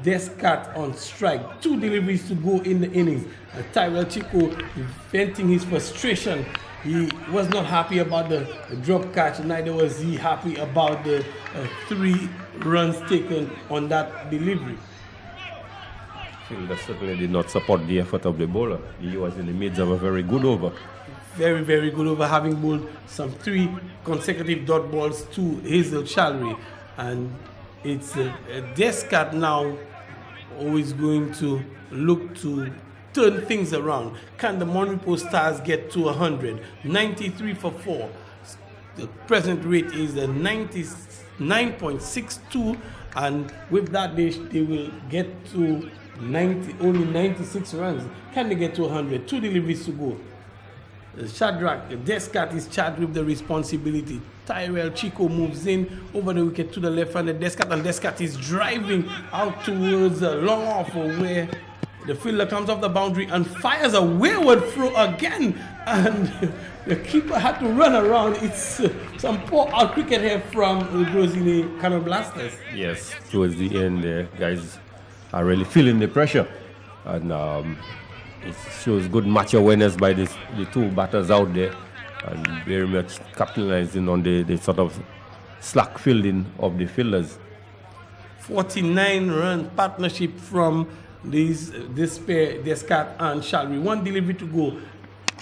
Descat on strike. 2 deliveries to go in the innings. Tyrell Chico venting his frustration. He was not happy about the drop catch, neither was he happy about the 3 runs taken on that delivery. Fielder certainly did not support the effort of the bowler. He was in the midst of a very good over. Very, very good over, having bowled some 3 consecutive dot balls to Hazel Shalry. And it's Descat now always going to look to turn things around. Can the Mon Repos Stars get to 100? 93 for 4. The present rate is 99.62, and with that they will get to only 96 runs. Can they get to 100? 2 deliveries to go. Shadrach Descat is charged with the responsibility. Tyrell Chico moves in over the wicket to the left-handed Descat, and Descat is driving out towards a long off where the fielder comes off the boundary and fires a wayward throw again, and the keeper had to run around. It's some poor out cricket here from the Gros Islet Cannon Blasters. Yes, towards the end, the guys are really feeling the pressure, and it shows good match awareness by the 2 batters out there, and very much capitalizing on the sort of slack fielding of the fielders. 49-run partnership from this pair, Descat and Shalry. 1 delivery to go,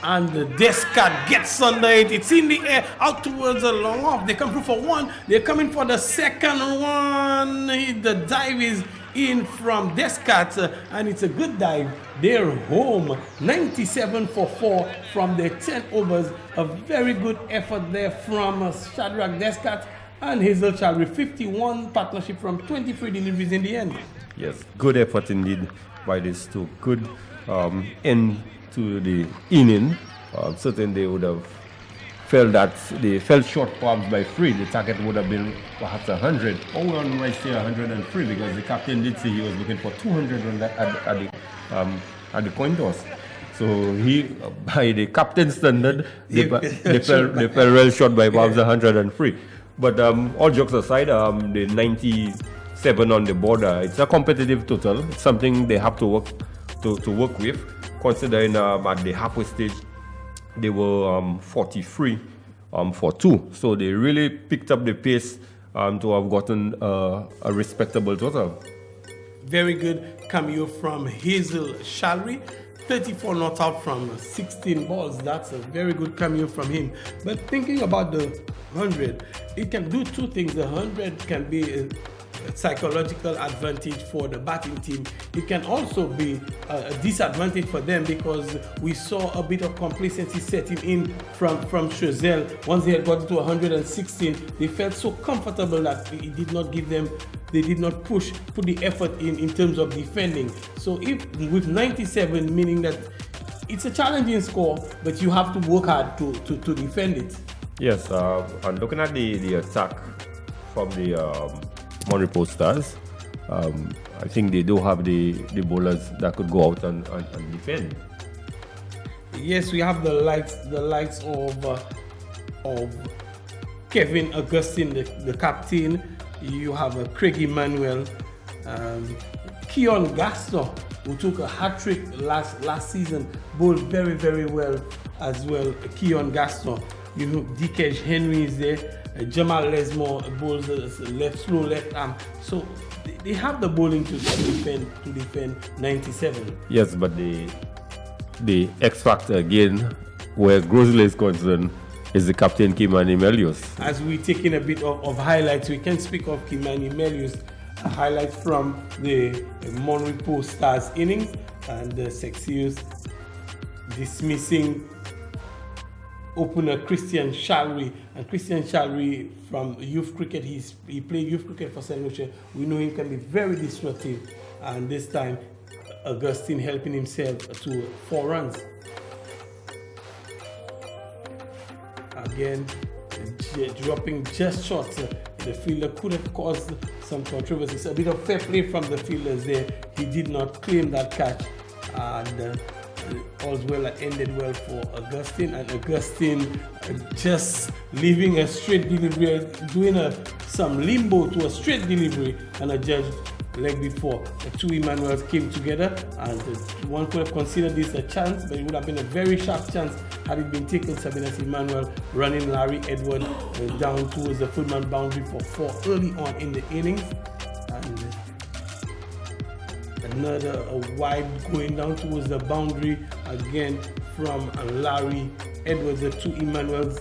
and the Descat gets under it. It's in the air, out towards a long off. They come through for 1. They're coming for the second one. The dive is in from Descat, and it's a good dive. They're home. 97 for 4 from their 10 overs. A very good effort there from Shadrach Descat and Hazel Shalry. 51 partnership from 23 deliveries in the end. Yes, good effort indeed by these 2. Good end to the inning. Certainly they would have felt that they fell short perhaps by 3. The target would have been perhaps 100. Oh, on right here 103, because the captain did say he was looking for 200 on that at the coin toss. So he, by the captain's standard, they fell well short by perhaps 103. But all jokes aside, the 97 on the border, it's a competitive total. It's something they have to work with, considering at the halfway stage they were 43 for 2. So they really picked up the pace to have gotten a respectable total. Very good cameo from Hazel Shalry. 34 not out from 16 balls. That's a very good cameo from him. But thinking about the 100, it can do 2 things. The 100 can be psychological advantage for the batting team. It can also be a disadvantage for them because we saw a bit of complacency setting in from Chazelle. Once they had gotten to 116, they felt so comfortable that it did not give them, they did not put the effort in terms of defending. So if with 97, meaning that it's a challenging score, but you have to work hard to defend it. Yes, and looking at the attack from the MON Repos Stars, I think they do have the bowlers that could go out and defend. Yes, we have the likes of Kevin Augustine, the captain. You have Craig Emmanuel, Keon Gaston, who took a hat-trick last season, bowled very, very well as well. Keon Gaston. You know, Dikej Henry is there. Jamal Lesmore bowls slow left arm. So they have the bowling to defend 97. Yes, but the X factor again, where Gros Islet is concerned, is the captain Kimani Melius. As we take in a bit of highlights, we can speak of Kimani Melius. A highlight from the MON Repos Stars innings, and the Sexius dismissing opener Christian Shalry. And Christian Shalry from youth cricket, he played youth cricket for St. Lucia. We know him can be very disruptive, and this time Augustine helping himself to 4 runs. Again, dropping just short. The fielder could have caused some controversies. A bit of fair play from the fielders there. He did not claim that catch, and all's well that ended well for Augustine. And Augustine just leaving a straight delivery, doing some limbo to a straight delivery, and a judge leg before. The two Emmanuels came together, and one could have considered this a chance, but it would have been a very sharp chance had it been taken. Sabinas Emmanuel running Larry Edward down towards the fullman boundary for 4 early on in the innings, and another wide going down towards the boundary again from Larry Edwards. The two Emmanuels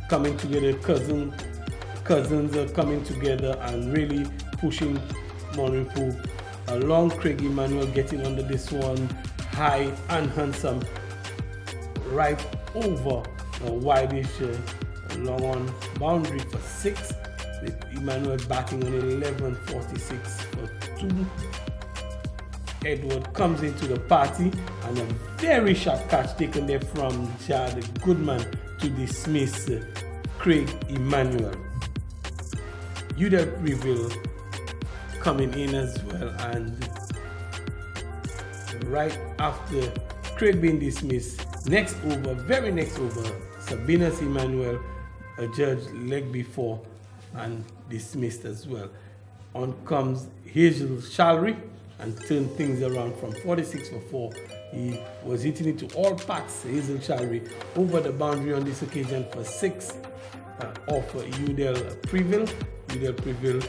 coming together, cousins are coming together and really pushing MON Repos along. Craig Emmanuel getting under this one, high and handsome, right over a wideish long on boundary for 6. With Emmanuel batting on 11:46 for 2. Edward comes into the party, and a very sharp catch taken there from Jad Goodman to dismiss Craig Emmanuel. Udell Preville coming in as well, and right after Craig being dismissed, very next over, Sabinas Emmanuel, a judge leg before and dismissed as well. On comes Hazel Shalry and turned things around from 46 for 4. He was hitting into all parts. Hazel Shalry over the boundary on this occasion for 6 off Udell Preville. Udell Preville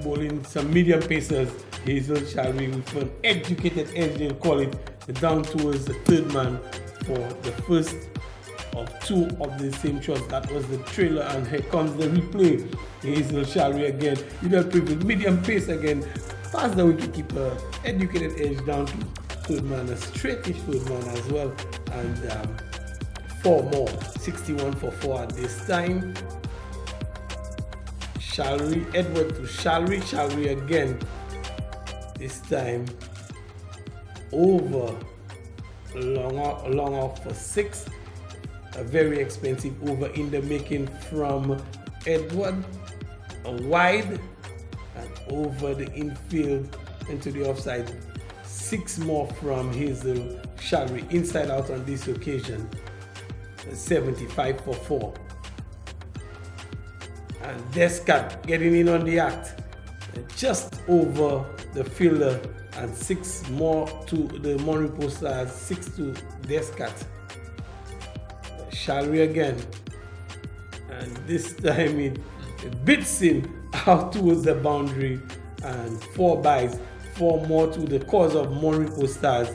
bowling some medium pacers. Hazel Shalry with an educated edge, they'll call it, down towards the 3rd man for the first of 2 of the same shots. That was the trailer, and here comes the replay. Hazel Shalry again. Udell Preville, medium pace again. Past the wicketkeeper, educated edge down to 3rd man, a straightish 3rd man as well, and 4 more, 61 for 4 at this time. Shalry, Edward to Shalry again, this time over, long off for 6. A very expensive over in the making from Edward, a wide, and over the infield into the offside. 6 more from Hazel Shalry, inside out on this occasion, 75 for 4. And Descat getting in on the act, just over the fielder, and 6 more to the MON Repos Stars, 6 to Descat. Shalry again, and this time it beats him out towards the boundary, and 4 byes, 4 more to the cause of MON Repos Stars,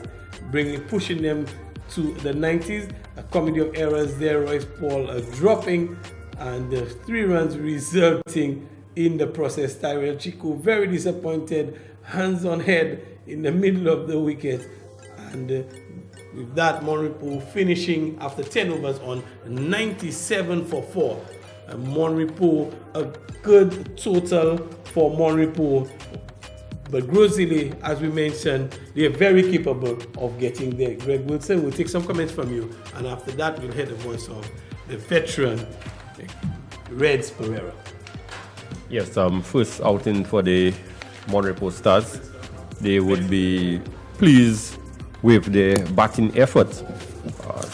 pushing them to the 90s. A comedy of errors there. Royce Paul dropping, and 3 runs resulting in the process. Tyrell Chiku very disappointed, hands on head in the middle of the wicket, and with that, Monrepo finishing after 10 overs on 97 for 4. And Monrepo, a good total for Monrepo. But Gros Islet, as we mentioned, they are very capable of getting there. Greg Wilson, we'll take some comments from you, and after that, we'll hear the voice of the veteran, Reds Pereira. Yes, first outing for the Monrepo Stars. They would be pleased with their batting effort.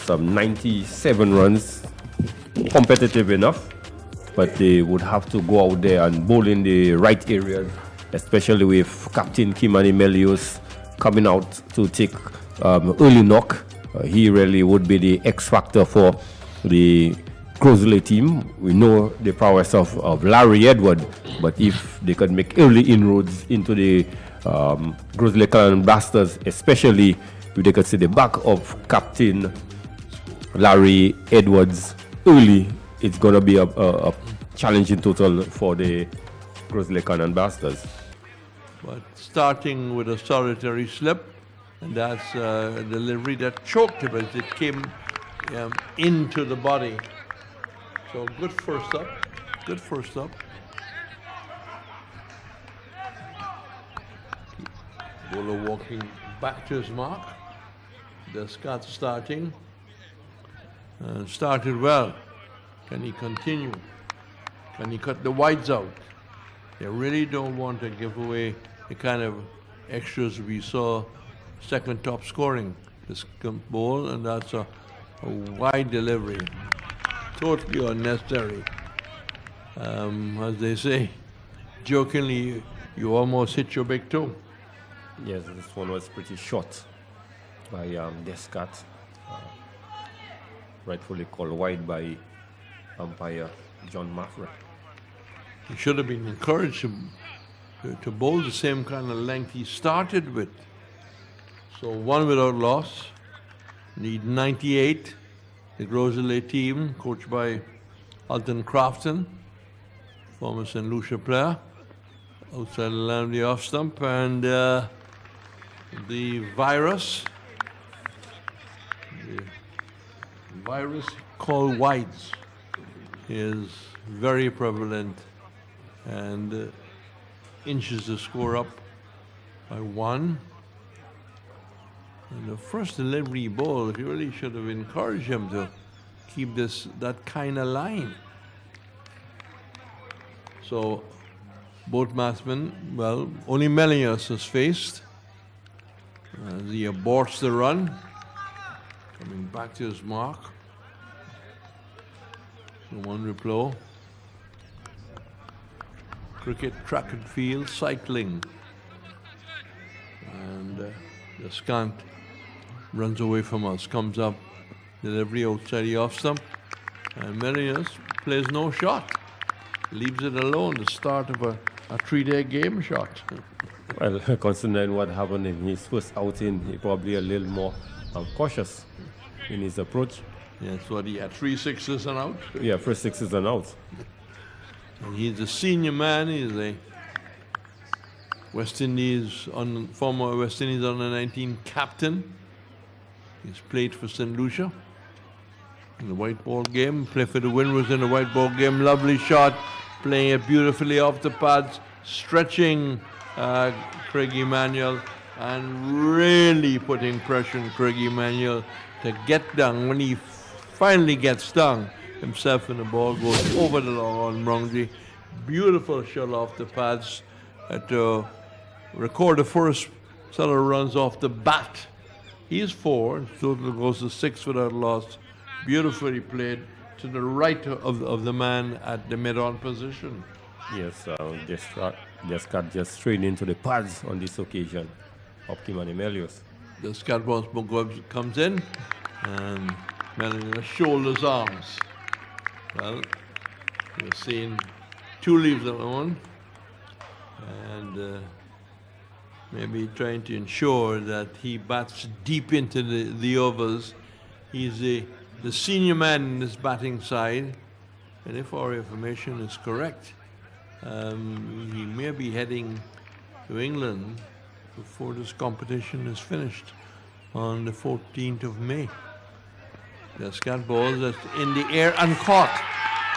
Some 97 runs, competitive enough, but they would have to go out there and bowl in the right areas, especially with Captain Kimani Melius coming out to take early knock. He really would be the X factor for the Gros Islet team. We know the prowess of Larry Edward, but if they could make early inroads into the Gros Islet Cannon Blasters, especially if they could see the back of Captain Larry Edwards early, it's going to be a challenging total for the Gros Islet Cannon Blasters. But starting with a solitary slip, and that's a delivery that choked him as it came into the body. So good first up, good first up. Bowler walking back to his mark. Descott starting. And started well. Can he continue? Can he cut the wides out? They really don't want to give away the kind of extras we saw second top scoring this ball, and that's a wide delivery. Totally unnecessary. As they say, jokingly, you almost hit your big toe. Yes, this one was pretty short by Descott. Rightfully called wide by umpire John Maffra. He should have been encouraged to bowl the same kind of length he started with. So one without loss. Need 98. The Gros Islet team, coached by Alton Crafton, former St. Lucia player, outside the line of the off stump, and the virus called wides is very prevalent and inches the score up by 1. And the first delivery ball, you really should have encouraged him to keep that kind of line. So both batsmen, well, only Melius is faced as he aborts the run, coming back to his mark. So one replow. Cricket, track and field, cycling. And the Scant runs away from us, comes up, delivery outside the off stump, and Melius plays no shot. Leaves it alone, the start of a 3-day game shot. Well, considering what happened in his first outing, he probably a little more cautious in his approach. Yes, what he had 3 sixes and out? Yeah, first 6s and out. And he's a senior man, he's a former West Indies under-19 captain. He's played for St. Lucia in the white ball game. Play for the win was in the white ball game. Lovely shot, playing it beautifully off the pads, stretching Craig Emanuel and really putting pressure on Craig Emanuel to get down. When he finally gets down himself and the ball goes over the long on boundary. Beautiful shot off the pads to record the first set of runs off the bat. He's 4, total goes to 6 without loss. Beautifully played to the right of the man at the mid-on position. Yes, Descott just straight into the pads on this occasion of Kimani Melius. Descott once more comes in and Melius shoulders arms. Well, you're seeing 2 leaves alone and maybe trying to ensure that he bats deep into the overs. He's the senior man in this batting side, and if our information is correct, He may be heading to England before this competition is finished on the 14th of May. The scat balls that's in the air and caught.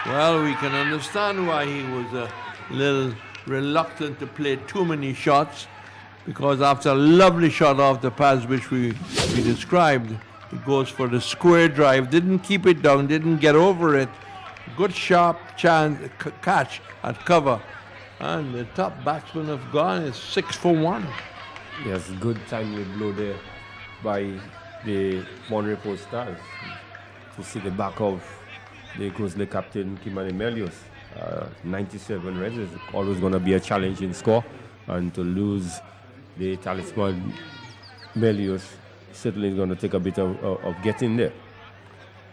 Well, we can understand why he was a little reluctant to play too many shots, because after a lovely shot off the pads which we described, he goes for the square drive, didn't keep it down, didn't get over it. Good sharp catch at cover. And the top batsman have gone is 6 for 1. Yes, good timely blow there by the REPOS Stars to see the back of the Gros Islet captain Kimani Melius. 97 runs is always going to be a challenging score, and to lose the talisman Melius certainly is going to take a bit of getting there.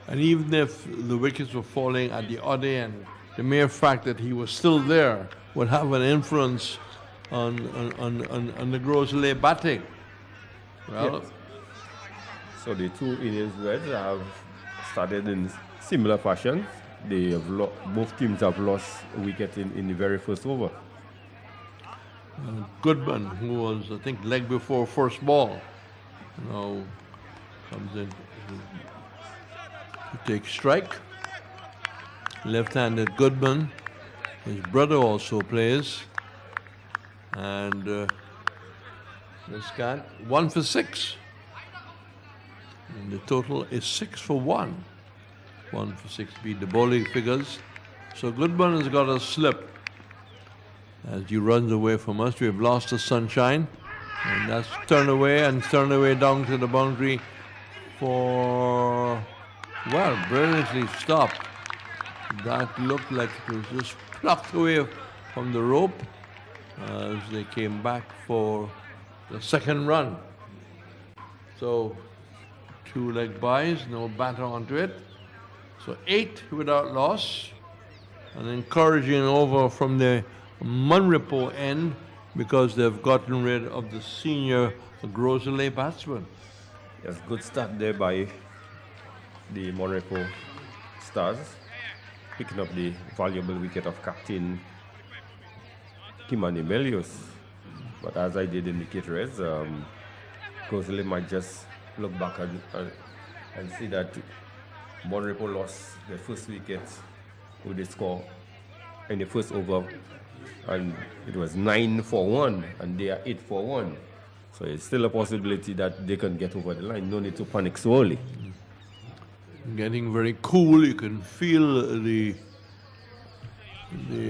And even if the wickets were falling at the other end, the mere fact that he was still there would have an influence on the Gros Islet batting. Well, yes. So the two Indians Reds have started in similar fashion. They have both teams have lost a wicket in the very first over. Goodman, who was, I think, leg before first ball, now comes in to take strike. Left-handed Goodman. His brother also plays. And this guy, 1 for 6. And the total is 6 for 1. 1 for 6 beat the bowling figures. So Goodman has got a slip as he runs away from us. We've lost the sunshine. And that's turned away down to the boundary for, well, brilliantly stopped. That looked like it was just plucked away from the rope as they came back for the second run. So 2-leg buys, no batter onto it. So 8 without loss. An encouraging over from the MON end, because they've gotten rid of the senior Gros Islet batsman. Yes, good start there by the MON Stars, picking up the valuable wicket of captain Kimani Melius. But as I did indicate, Reds, Gros Islet might just look back and see that MON lost their first wicket with the score in the first over, and it was 9 for 1, and they are 8 for 1. So it's still a possibility that they can get over the line. No need to panic so early. Getting very cool. You can feel the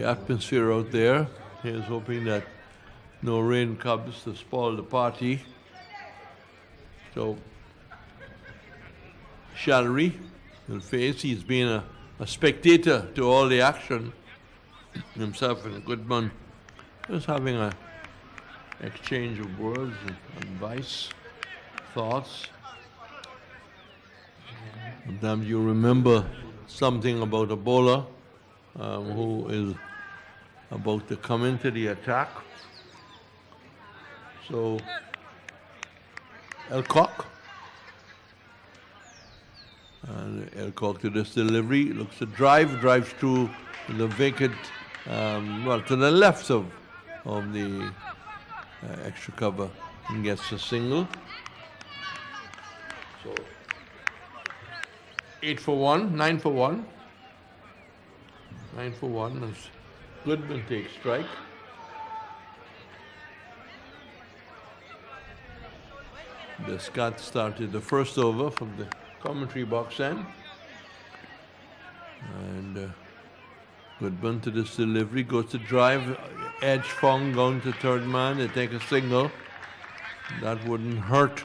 atmosphere out there. Here's hoping that no rain comes to spoil the party. So Shallery will face. He's been a spectator to all the action. Himself and Goodman just having a exchange of words, advice, thoughts. Sometimes you remember something about a bowler who is about to come into the attack. So Elcock. And Elcock to this delivery, looks to drives through the vacant, to the left of the extra cover, and gets a single. So 8 for 1, 9 for 1. 9 for 1 as Goodman takes strike. The Scott started the first over from the commentary box end. And Goodman to this delivery, goes to drive, edge Fong going to third man, they take a single. That wouldn't hurt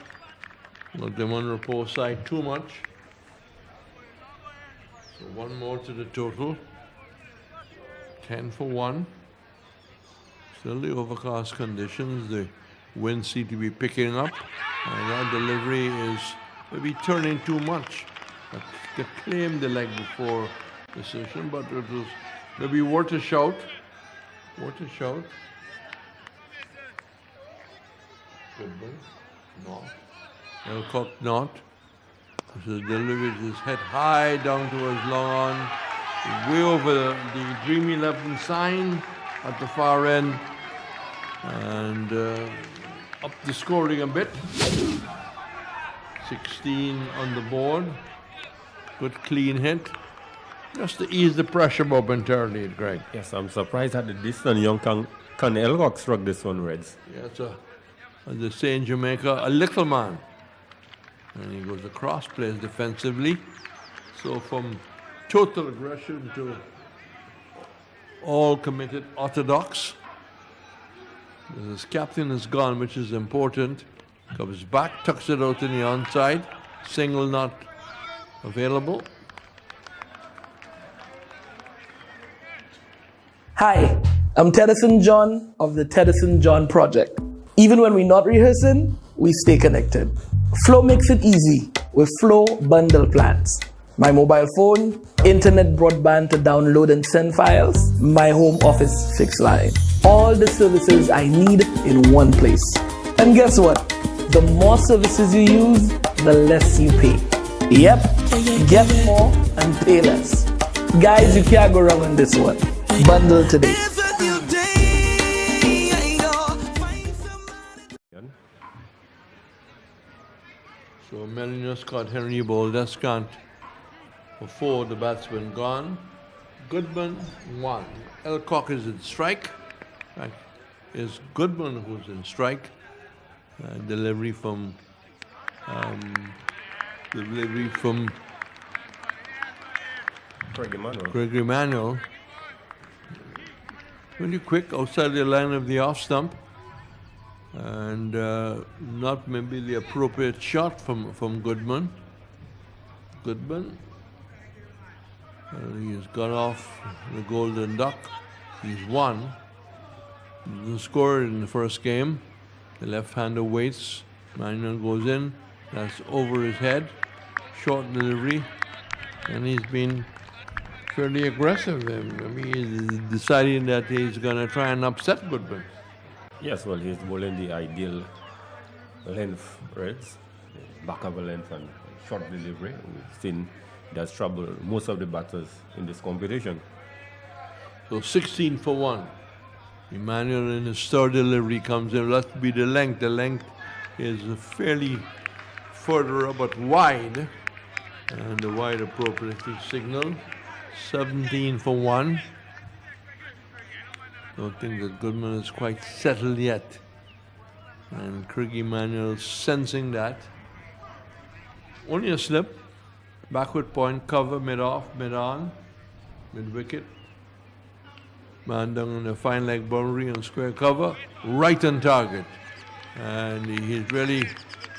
the MON side too much. So one more to the total. 10 for 1. Still the overcast conditions, the wind seems to be picking up, and that delivery is maybe turning too much. They claimed the leg before decision, but it was maybe worth a shout. Worth a shout. Goodman, not. Elcock, not. So the delivery is head high down towards long on, way over the dreamy left-hand sign, at the far end. And up the scoring a bit. 16 on the board. Good clean hit. Just to ease the pressure momentarily, Greg. Yes, I'm surprised at the distance young Con Elcock struck this one, Reds. Yeah, it's as they say in Jamaica, a little man. And he goes across, plays defensively. So from total aggression to all committed orthodox. His captain is gone, which is important. Comes back, tucks it out in the onside. Single not available. Hi, I'm Tedison John of the Tedison John Project. Even when we're not rehearsing, we stay connected. Flow makes it easy with Flow bundle plans. My mobile phone, internet broadband to download and send files, my home office fixed line. All the services I need in one place. And guess what? The more services you use, the less you pay. Yep, get more and pay less. Guys, you can't go wrong on this one. Bundle today. So Melanie Scott, Henry Bowl, Descant for 4, the batsman gone. Goodman 1. Elcock is in strike. Right. It's Goodman who's in strike. Delivery from Craig Emmanuel. Really quick outside the line of the off stump. And not maybe the appropriate shot from Goodman. He's got off the Golden Duck. He's won. He didn't score in the first game. The left-hander waits. Manuel goes in. That's over his head. Short delivery. And he's been fairly aggressive. I mean, he's deciding that he's going to try and upset Goodman. Yes, well, he's bowling the ideal length, Reds. Back of a length and short delivery. We've seen that's trouble most of the batters in this competition. So 16 for 1. Emmanuel in his third delivery comes in. Let's be the length. The length is fairly further but wide. And the wide appropriately signaled. 17 for 1. Don't think that Goodman is quite settled yet. And Craig Emmanuel sensing that. Only a slip. Backward point, cover, mid-off, mid-on, mid-wicket. Man down on the fine leg boundary and square cover. Right on target. And he's really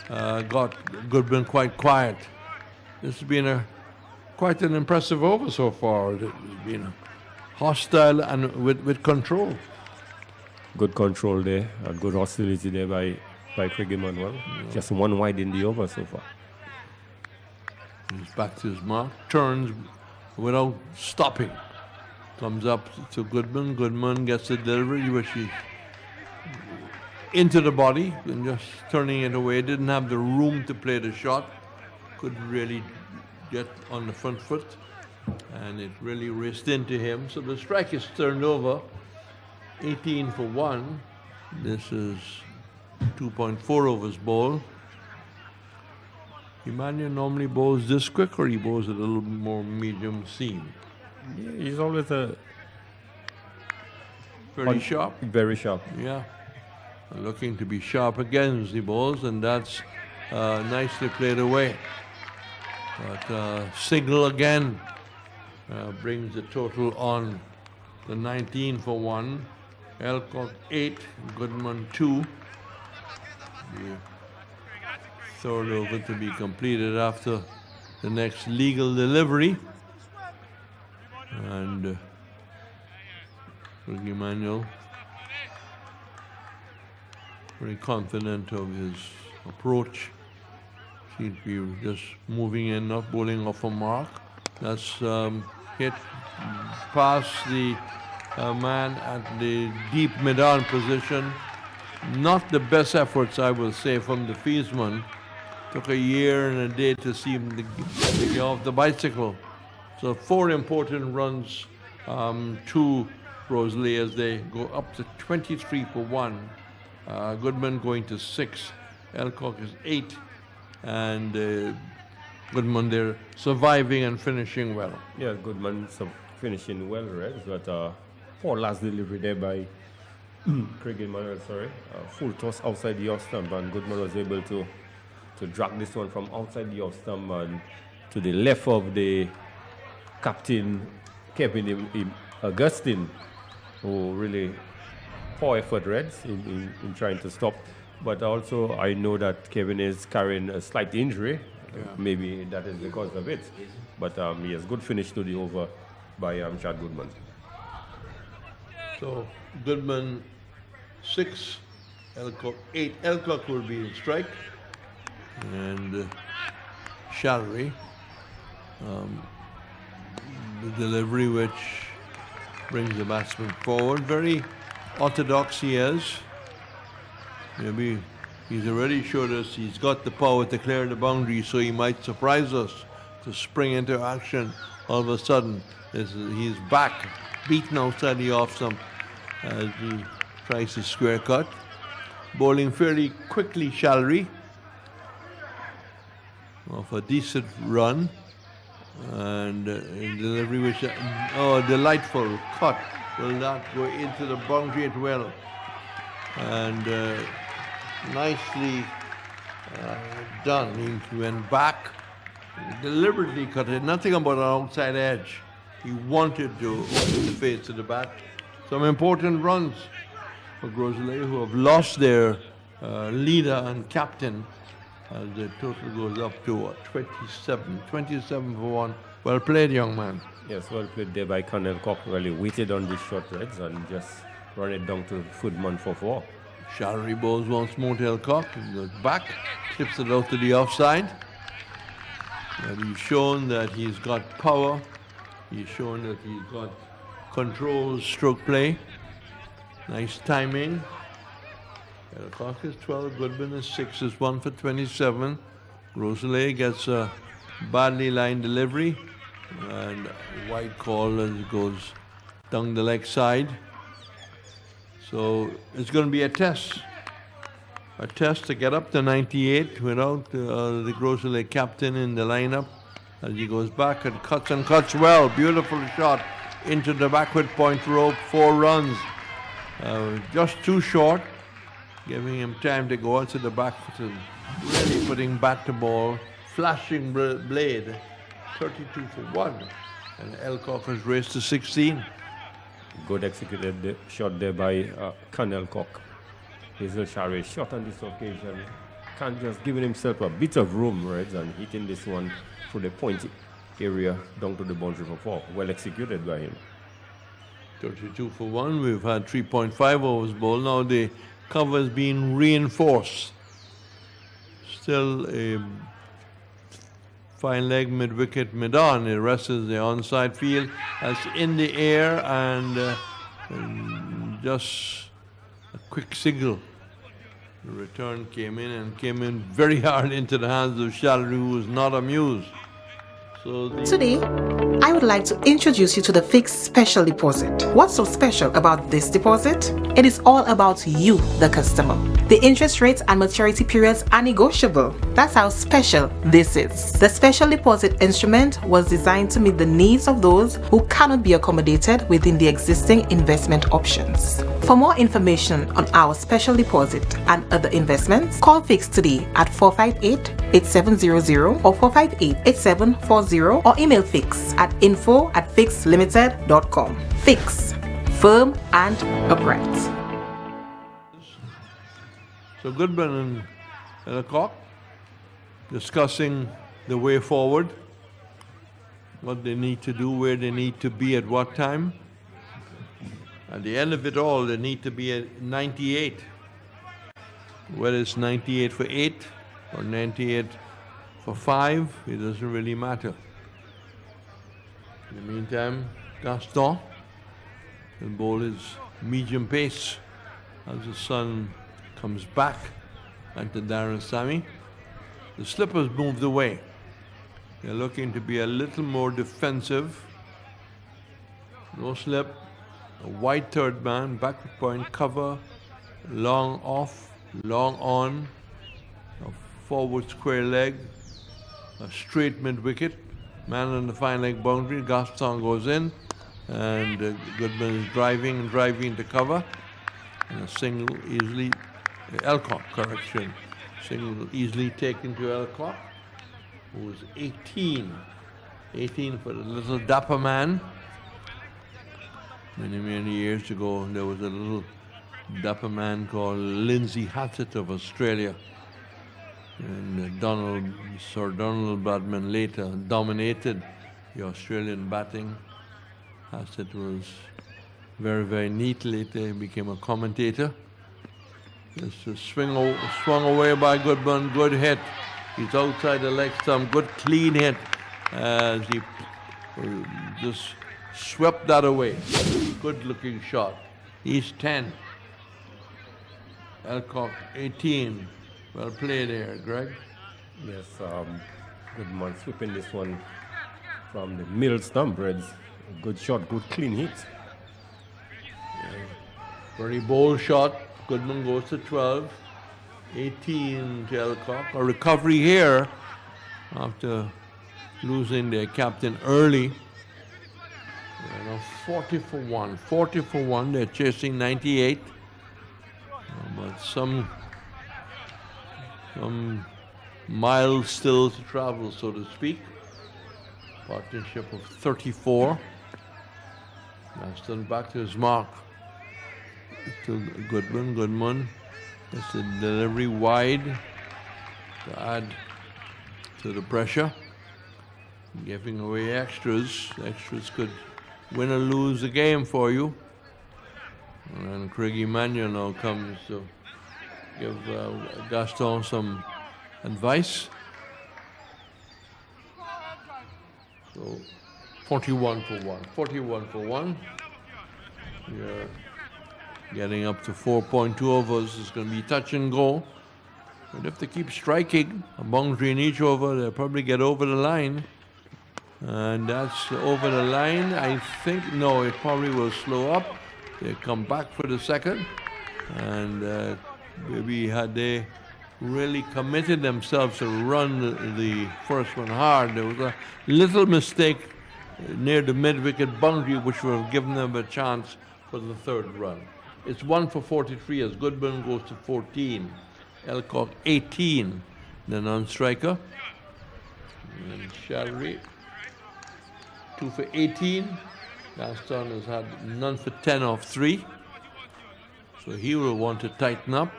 got Goodman quite quiet. This has been quite an impressive over so far. It's been hostile and with control. Good control there, a good hostility there by Craig Emmanuel. Yeah. Just one wide in the over so far. He's back to his mark, turns without stopping. Comes up to Goodman. Goodman gets the delivery, which he into the body and just turning it away. Didn't have the room to play the shot. Couldn't really get on the front foot. And it really raced into him. So the strike is turned over. 18 for 1. This is 2.4 overs ball. Emmanuel normally bowls this quick, or he bowls a little more medium seam? Yeah, he's always very sharp. Very sharp. Yeah. Looking to be sharp against the balls, and that's nicely played away. But signal again brings the total on the 19 for 1. Elcock 8, Goodman 2. The third over to be completed after the next legal delivery. And Craig Emmanuel very confident of his approach. Seems to be just moving in, not bowling off a mark. That's hit past the man at the deep mid-on position. Not the best efforts, I will say, from the fieldsman. Took a year and a day to see him to get off the bicycle. So 4 important runs to Gros Islet as they go up to 23 for 1. Goodman going to 6. Elcock is 8. And Goodman there surviving and finishing well. Yeah, Goodman finishing well, right? But poor last delivery there by Craig Emmanuel, full toss outside the off stump, and Goodman was able to drag this one from outside the off stump and to the left of the captain, Kevin Augustine, who really poor effort, Reds, in trying to stop. But also, I know that Kevin is carrying a slight injury. Yeah. Maybe that is the cause of it. But yes, good finish to the over by Chad Goodman. So Goodman 6, Elcock 8. Elcock will be in strike, and Shallery, the delivery which brings the batsman forward. Very orthodox he is. Maybe he's already showed us he's got the power to clear the boundary, so he might surprise us to spring into action all of a sudden. He's back, beaten outside the off stump as he tries to square cut. Bowling fairly quickly, Shallery, off a decent run. And delivery which, delightful cut. Will not go into the boundary as well. And nicely done. He went back, deliberately cut it. Nothing about an outside edge. He wanted to open the face of the bat. Some important runs for Gros Islet, who have lost their leader and captain. The total goes up to 27 for 1. Well played, young man. Yes, well played there by Colonel Cock. Really waited on the short, Reds, and just run it down to Footman for 4. Shallery bowls once more to Elcock. He goes back, clips it out to the offside. And he's shown that he's got power. He's shown that he's got control, stroke play. Nice timing. Elcock is 12, Goodman is 6, is 1 for 27. Gros Islet gets a badly lined delivery and wide call as it goes down the leg side. So it's going to be a test to get up to 98 without the Gros Islet captain in the lineup as he goes back and cuts well. Beautiful shot into the backward point rope, 4 runs. Just too short, giving him time to go out to the back foot, really putting bat to ball, flashing blade, 32 for 1. And Elcock has raced to 16. Good executed shot there by Colonel Cock. Hazel Shallery shot on this occasion. Can't just giving himself a bit of room, Reds, and hitting this one through the point area down to the boundary for 4. Well executed by him. 32 for 1. We've had 3.5 overs bowled. Now the cover is being reinforced. Still a fine leg mid-wicket mid-on. The rest is the onside field. That's in the air and just a quick signal. The return came in very hard into the hands of Shallery, who was not amused. Today, I would like to introduce you to the fixed special deposit. What's so special about this deposit? It is all about you, the customer. The interest rates and maturity periods are negotiable. That's how special this is. The special deposit instrument was designed to meet the needs of those who cannot be accommodated within the existing investment options. For more information on our special deposit and other investments, call Fix today at 458-8700 or 458-8740 or email Fix at info@fixlimited.com. Fix, firm and upright. So Goodman and Elcock discussing the way forward, what they need to do, where they need to be at what time. At the end of it all, they need to be at 98. Whether it's 98 for 8 or 98 for 5, it doesn't really matter. In the meantime, Gaston will bowl his medium pace as the sun comes back into Darren Sammy. The slippers moved away. They're looking to be a little more defensive. No slip, a wide third man, backward point, cover, long off, long on, a forward square leg, a straight mid-wicket, man on the fine leg boundary, Gaston goes in, and Goodman is driving to cover, and a single easily, Alcock, correction, single easily taken to Alcock, who was 18 for the little dapper man. Many years ago, there was a little dapper man called Lindsay Hassett of Australia. And Sir Donald Bradman later dominated the Australian batting. Hassett was very, very neat. Later he became a commentator. Just swung away by Goodman, good hit. He's outside the leg stump, good clean hit as he just swept that away. Good looking shot. He's 10. Alcock 18. Well played there, Greg. Yes, Goodman sweeping this one from the middle stump, Reds. Good shot, good clean hit. Very bold shot. Goodman goes to 12. 18 to Alcock. A recovery here after losing their captain early. 40 for 1. 40 for 1. They're chasing 98. But some miles still to travel, so to speak. Partnership of 34. Aston back to his mark. To Goodman. Goodman. It's a delivery wide to add to the pressure. Giving away extras. Extras could win or lose the game for you. And Craig Emmanuel now comes to give Gaston some advice. So 41 for 1. 41 for 1. You're getting up to 4.2 overs. It's going to be touch and go. But if they keep striking a boundary in each over, they'll probably get over the line. And that's over the line. I think, no, it probably will slow up. They come back for the second. And maybe had they really committed themselves to run the first one hard, there was a little mistake near the mid-wicket boundary which would have given them a chance for the third run. It's 1 for 43 as Goodman goes to 14. Alcock 18, the non-striker. And Shalry 2 for 18. Gaston has had none for 10 off 3. So he will want to tighten up.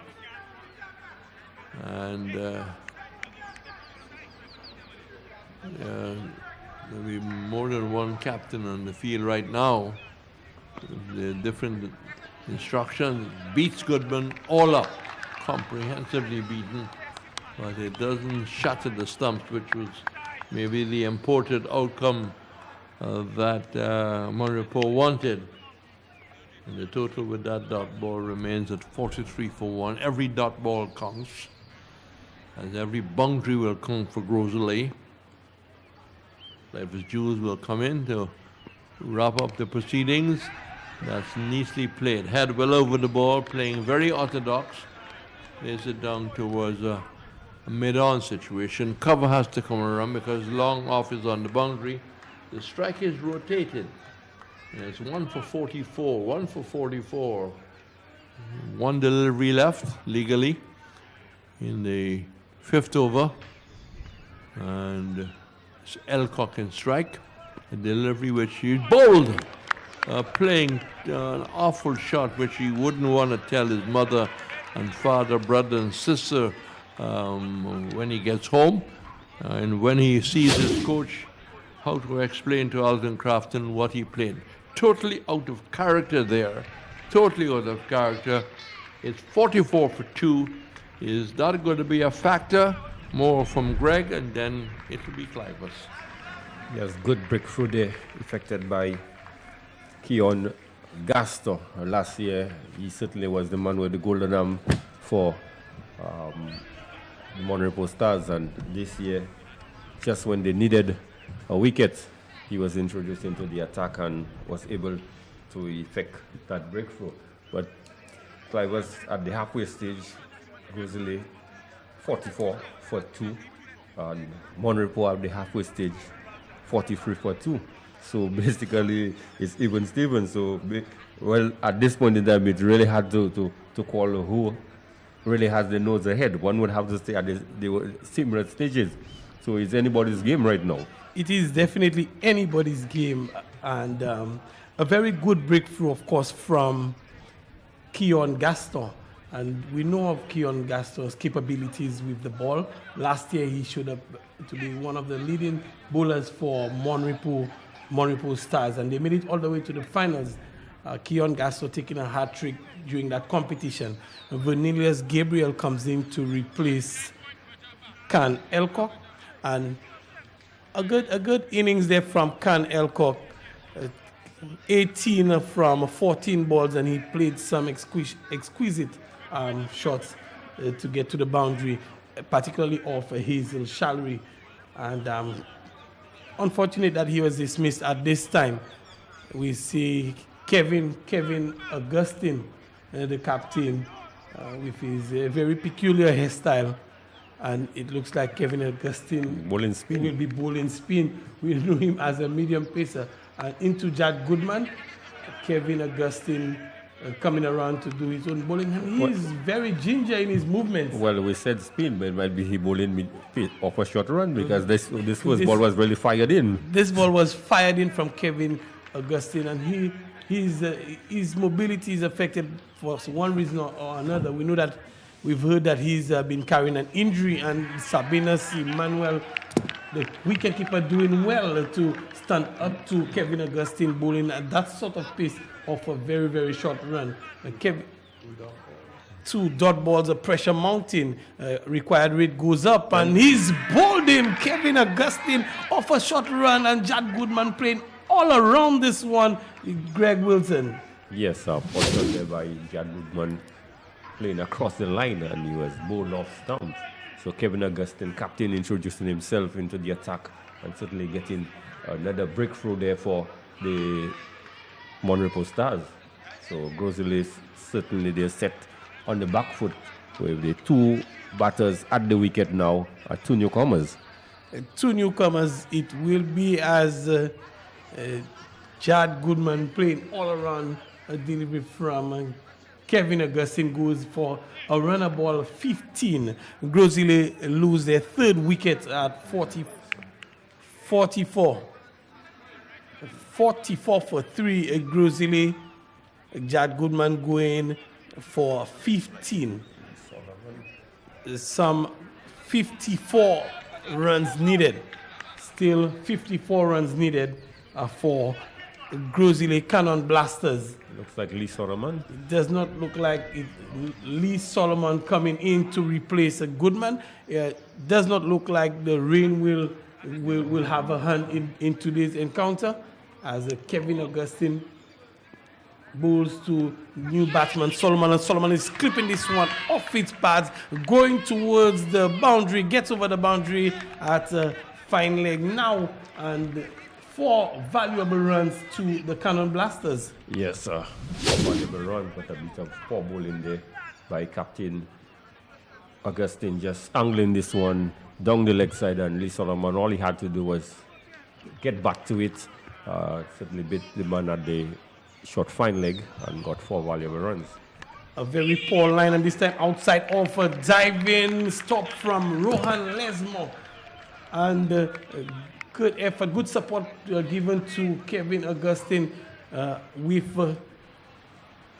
And maybe more than one captain on the field right now. The different instructions. Beats Goodman all up. Comprehensively beaten. But it doesn't shatter the stumps, which was maybe the imported outcome that MON wanted. And the total with that dot ball remains at 43 for 1. Every dot ball counts, as every boundary will count for Gros Islet. Clifford Jules will come in to wrap up the proceedings. That's neatly played. Head well over the ball, playing very orthodox. Plays it down towards a mid-on situation. Cover has to come around because long off is on the boundary. The strike is rotated. And it's 1 for 44. 1 for 44. One delivery left legally in the 5th over. And it's Alcock in strike. A delivery which he's bold. Playing an awful shot which he wouldn't want to tell his mother and father, brother and sister when he gets home. And when he sees his coach, how to explain to Alton Crafton what he played. Totally out of character there. Totally out of character. It's 44 for 2. Is that going to be a factor? More from Greg, and then it will be Clivers. Yes, good breakthrough there, effected by Keon Gaston. Last year, he certainly was the man with the golden arm for the MON Stars, and this year, just when they needed a wicket, he was introduced into the attack and was able to effect that breakthrough. But I was at the halfway stage, Gros Islet 44 for 2, and MON REPOS at the halfway stage 43 for 2. So basically, it's even Steven. So, well, at this point in time, it's really hard to call who really has the nose ahead. One would have to stay at the similar stages. So it's anybody's game right now. It is definitely anybody's game, and a very good breakthrough, of course, from Keon Gaston. And we know of Keon Gaston's capabilities with the ball. Last year, he showed up to be one of the leading bowlers for MON REPOS Stars, and they made it all the way to the finals. Keon Gaston taking a hat-trick during that competition. Vernelius Gabriel comes in to replace Can Elcock, and a good innings there from Can Elcock. 18 from 14 balls, and he played some exquisite shots to get to the boundary, particularly off Hazel Shallery. And unfortunate that he was dismissed at this time. We see Kevin Augustine, the captain, with his very peculiar hairstyle. And it looks like Kevin Augustine bowling spin. Will be bowling spin. We know him as a medium pacer. And into Jad Goodman, Kevin Augustine coming around to do his own bowling. And he's very ginger in his movements. Well, we said spin, but it might be he bowling off a short run, because this first ball was really fired in. This ball was fired in from Kevin Augustine, and his mobility is affected for one reason or another. We know that we've heard that he's been carrying an injury, and Sabinas Emmanuel, the wicketkeeper, doing well to stand up to Kevin Augustine bowling at that sort of pace of a very, very short run. Kevin, 2 dot balls, a pressure mounting, required rate goes up, and he's bowled him, Kevin Augustine, off a short run, and Jad Goodman playing all around this one, Greg Wilson. Yes, also there by Jad Goodman playing across the line, and he was bowled off stumps. So Kevin Augustine, captain, introducing himself into the attack, and certainly getting another breakthrough there for the MON REPOS Stars. So Gros Islet, certainly they're set on the back foot with the 2 batters at the wicket now, 2 newcomers. 2 newcomers, it will be as Jad Goodman playing all around a delivery from Kevin Augustine goes for a runner ball 15. Gros Islet lose their 3rd wicket at 44 for 3. Gros Islet, Jad Goodman going for 15. Some 54 runs needed. Still 54 runs needed for Gros Islet Cannon Blasters. Looks like Lee Solomon. It does not look like Lee Solomon coming in to replace a Goodman. It does not look like the rain will have a hand in today's encounter, as Kevin Augustine bowls to new batsman Solomon, and Solomon is clipping this one off its pads, going towards the boundary, gets over the boundary at fine leg now, and 4 valuable runs to the Cannon Blasters. Yes, sir. 4 valuable runs, but a bit of poor bowling there by Captain Augustine, just angling this one down the leg side, and Lee Solomon, all he had to do was get back to it. Certainly bit the man at the short fine leg and got 4 valuable runs. A very poor line, and this time outside off a diving stop from Rohan Lesmore. And good effort, good support given to Kevin Augustine with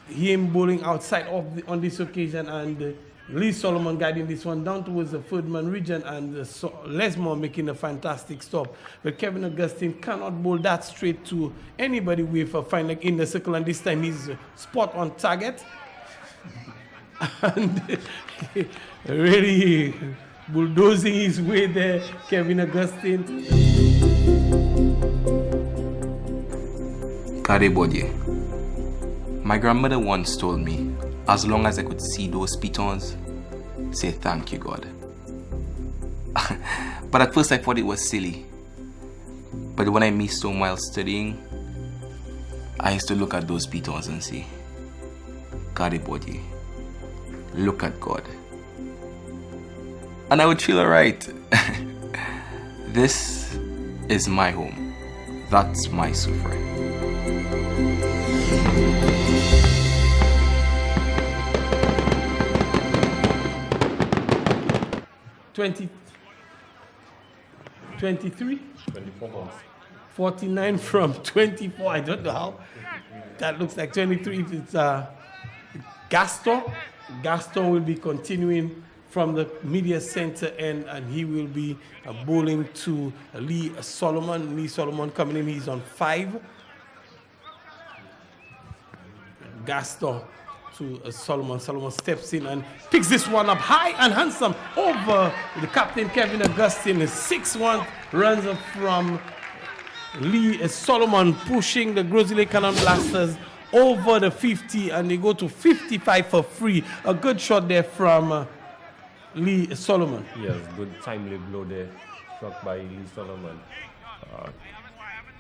him bowling outside on this occasion, and Lee Solomon guiding this one down towards the third man region, and Lesmore making a fantastic stop. But Kevin Augustine cannot bowl that straight to anybody with a fine leg in the circle, and this time he's spot on target. And really bulldozing his way there, Kevin Augustine. Kadebodye. My grandmother once told me, as long as I could see those pitons, say thank you, God. But at first I thought it was silly. But when I missed home while studying, I used to look at those pitons and say, God body, look at God. And I would feel alright. This is my home. That's my Sufre. 23? 24 months. 49 from 24. I don't know how. That looks like 23. It's Gaston. Gaston will be continuing from the media center end, and he will be bowling to Lee Solomon. Lee Solomon coming in. He's on 5. Gaston to Solomon. Solomon steps in and picks this one up high and handsome over the captain Kevin Augustine. 6-1 runs up from Lee Solomon, pushing the Gros Islet Cannon Blasters over the 50, and they go to 55 for free. A good shot there from Lee Solomon. Yes, good timely blow there, struck by Lee Solomon.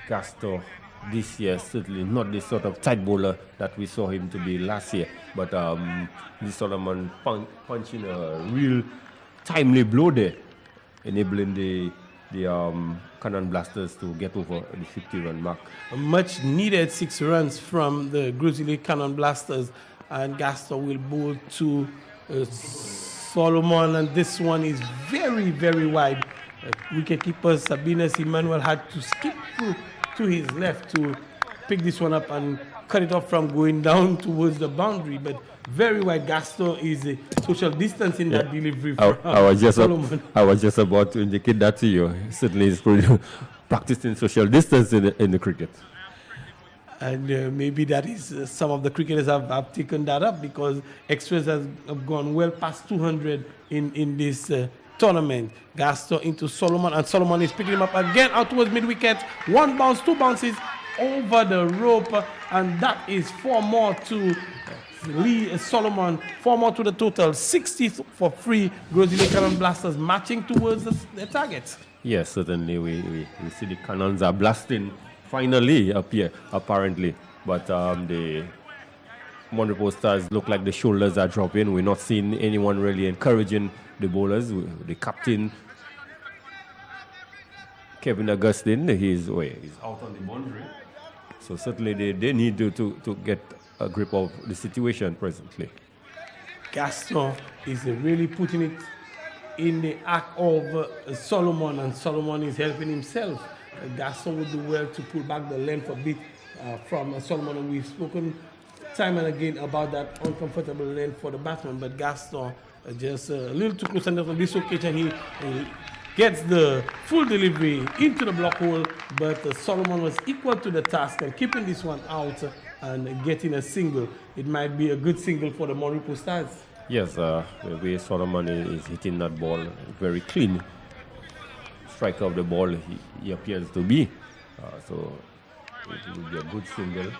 Gaston this year certainly not the sort of tight bowler that we saw him to be last year, but Lee Solomon punching a real timely blow there, enabling the Cannon Blasters to get over the 50-run mark. A much needed 6 runs from the Gros Islet Cannon Blasters, and Gaston will bowl to Solomon, and this one is very, very wide. Wicketkeeper Sabinas Emmanuel had to skip through to his left to pick this one up and cut it off from going down towards the boundary, but very wide. Gaston is a social distance in that delivery. I was just about to indicate that to you. Certainly he's practicing social distance in the cricket. And maybe that is some of the cricketers have taken that up, because extras have gone well past 200 in this tournament. Gaston into Solomon, and Solomon is picking him up again out towards mid-wicket. 1 bounce, 2 bounces over the rope, and that is 4 more to Lee Solomon, 4 more to the total. 60 for free. Gros Islet Cannon Blasters marching towards the target. Yes, certainly we see the cannons are blasting finally up here, apparently, but the Mon Repos Stars look like the shoulders are dropping. We're not seeing anyone really encouraging the bowlers. The captain, Kevin Augustine, he's out on the boundary. So certainly they need to get a grip of the situation presently. Gaston is really putting it in the act of Solomon, and Solomon is helping himself. Gaston would do well to pull back the length a bit from Solomon, and we've spoken time and again about that uncomfortable length for the batsman, but Gaston just a little too close, and on this occasion he gets the full delivery into the block hole, but Solomon was equal to the task and keeping this one out and getting a single. It might be a good single for the Mon Repos Stars. Yes, the way Solomon is hitting that ball, very clean strike of the ball he appears to be. So it will be a good single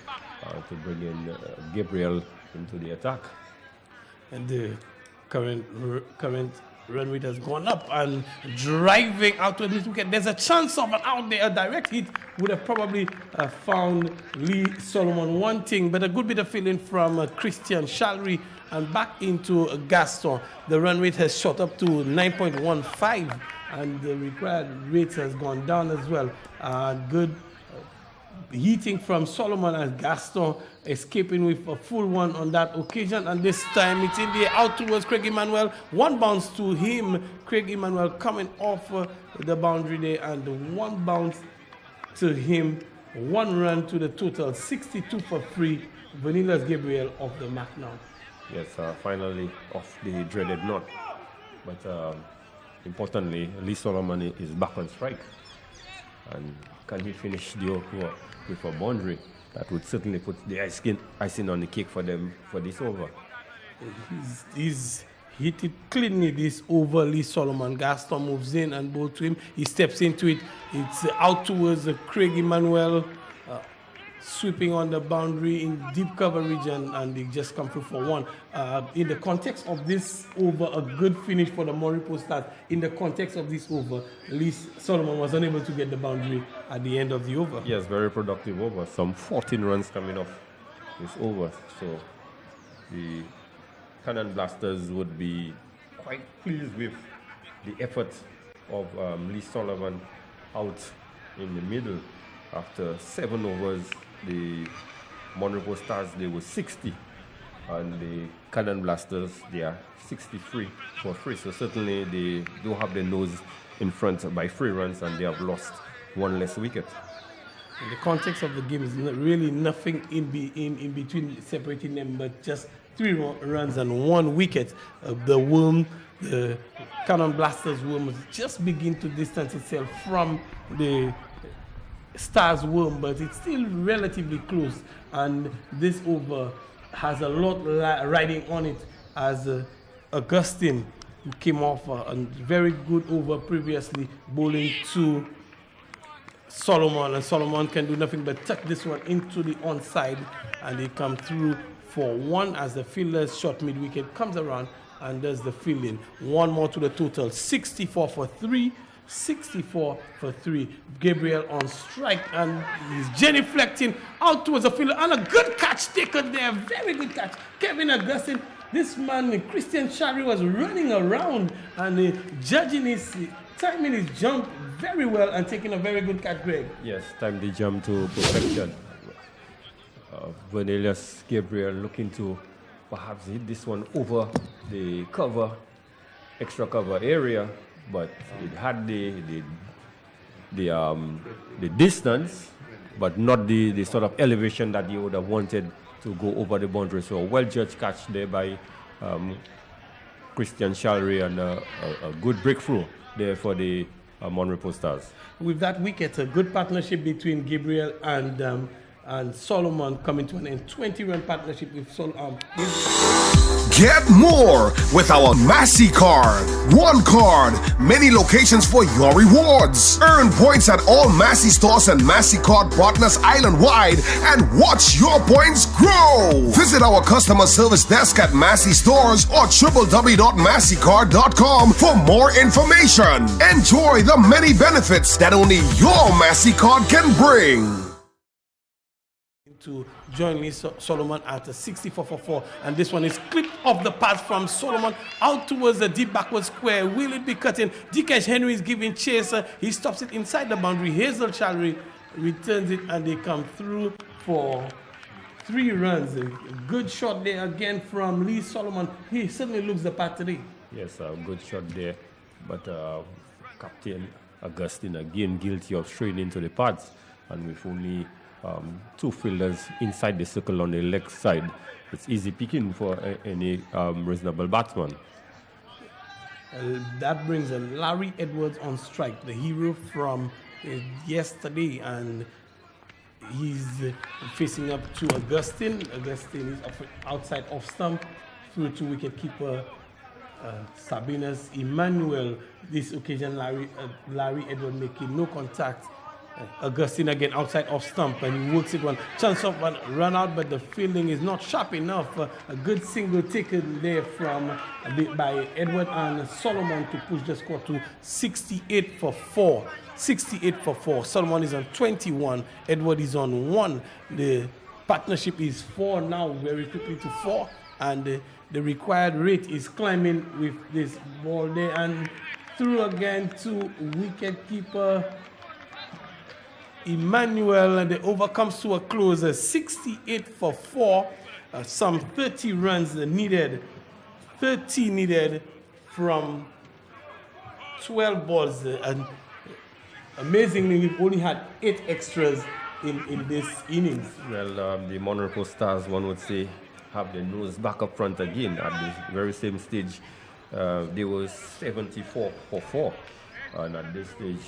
to bring in Gabriel into the attack. And the current run rate has gone up, and driving out to this wicket, there's a chance of an out there. A direct hit would have probably found Lee Solomon wanting, but a good bit of feeling from Christian Shalry, and back into Gaston. The run rate has shot up to 9.15, and the required rate has gone down as well. Good heating from Solomon, and Gaston escaping with a full one on that occasion, and this time it's in the out towards Craig Emmanuel. 1 bounce to him. Craig Emmanuel coming off the boundary there, and 1 bounce to him. 1 run to the total. 62 for free. Vanilas Gabriel off the mark now. Yes, finally off the dreaded knot. But importantly, Lee Solomon is back on strike. And can he finish the over with a boundary? That would certainly put the icing on the cake for them for this over. He's hit it cleanly, this over. Lee Solomon. Gaston moves in and bowls to him. He steps into it. It's out towards Craig Emmanuel. sweeping on the boundary in deep coverage, and they just come through for one. In the context of this over, a good finish for the Mon Repos Stars. In the context of this over, Lee Solomon was unable to get the boundary at the end of the over. Yes, very productive over. Some 14 runs coming off this over. So the Cannon Blasters would be quite pleased with the effort of Lee Solomon out in the middle. After 7 overs, the Mon Repos Stars, they were 60, and the Cannon Blasters, they are 63 for 3. So certainly they do have their nose in front by 3 runs, and they have lost 1 less wicket. In the context of the game, is really nothing in between separating them, but just 3 runs and 1 wicket. The Cannon Blasters worm was just beginning to distance itself from the Stars worm, but it's still relatively close, and this over has a lot riding on it, as Augustine came off a very good over previously, bowling to Solomon, and Solomon can do nothing but tuck this one into the onside, and they come through for 1 as the fielder's shot mid-wicket comes around and does the fielding. 1 more to the total, 64 for 3. 64 for 3. Gabriel on strike, and he's genuflecting out towards the fielder, and a good catch taken there. Very good catch. Kevin Augustine, this man, Christian Shari, was running around and judging timing his jump very well and taking a very good catch, Greg. Yes, timed the jump to perfection. Vernelius Gabriel looking to perhaps hit this one over the cover, extra cover area, but it had the distance, but not the sort of elevation that you would have wanted to go over the boundary. So a well-judged catch there by Christian Shalry, and a good breakthrough there for the Mon Repos Stars. With that wicket, a good partnership between Gabriel and Solomon coming to an end. 20-run partnership with Solomon. Get more with our Massey card. 1 card, many locations for your rewards. Earn points at all Massey stores and Massey card partners island-wide, and watch your points grow. Visit our customer service desk at Massey stores or www.masseycard.com for more information. Enjoy the many benefits that only your Massey card can bring. To join Lee Solomon at a 64 for 4, and this one is clipped off the path from Solomon out towards the deep backward square. Will it be cutting? Dikesh Henry is giving chase. He stops it inside the boundary. Hazel Chalry returns it, and they come through for 3 runs. A good shot there again from Lee Solomon. He certainly looks the part today. Yes, a good shot there, but Captain Augustine again guilty of straying into the pads, and with only 2 fielders inside the circle on the leg side, it's easy picking for any reasonable batsman. That brings Larry Edwards on strike, the hero from yesterday, and he's facing up to Augustine. Augustine is outside off stump through to wicketkeeper Sabinas Emmanuel. This occasion, Larry Edwards making no contact. Augustine again outside off stump, and he works it one. Chance of one run out, but the fielding is not sharp enough. A good single taken there by Edward and Solomon to push the score to 68 for 4. 68 for 4. Solomon is on 21. Edward is on 1. The partnership is 4 now, very quickly to 4, and the required rate is climbing with this ball there, and through again to wicketkeeper Emmanuel, and the over comes to a close. 68 for 4. Some 30 runs needed. 30 needed from 12 balls. And amazingly, we've only had 8 extras in this innings. Well, the Mon Repos Stars, one would say, have their nose back up front again at the very same stage. They were 74 for 4. And at this stage,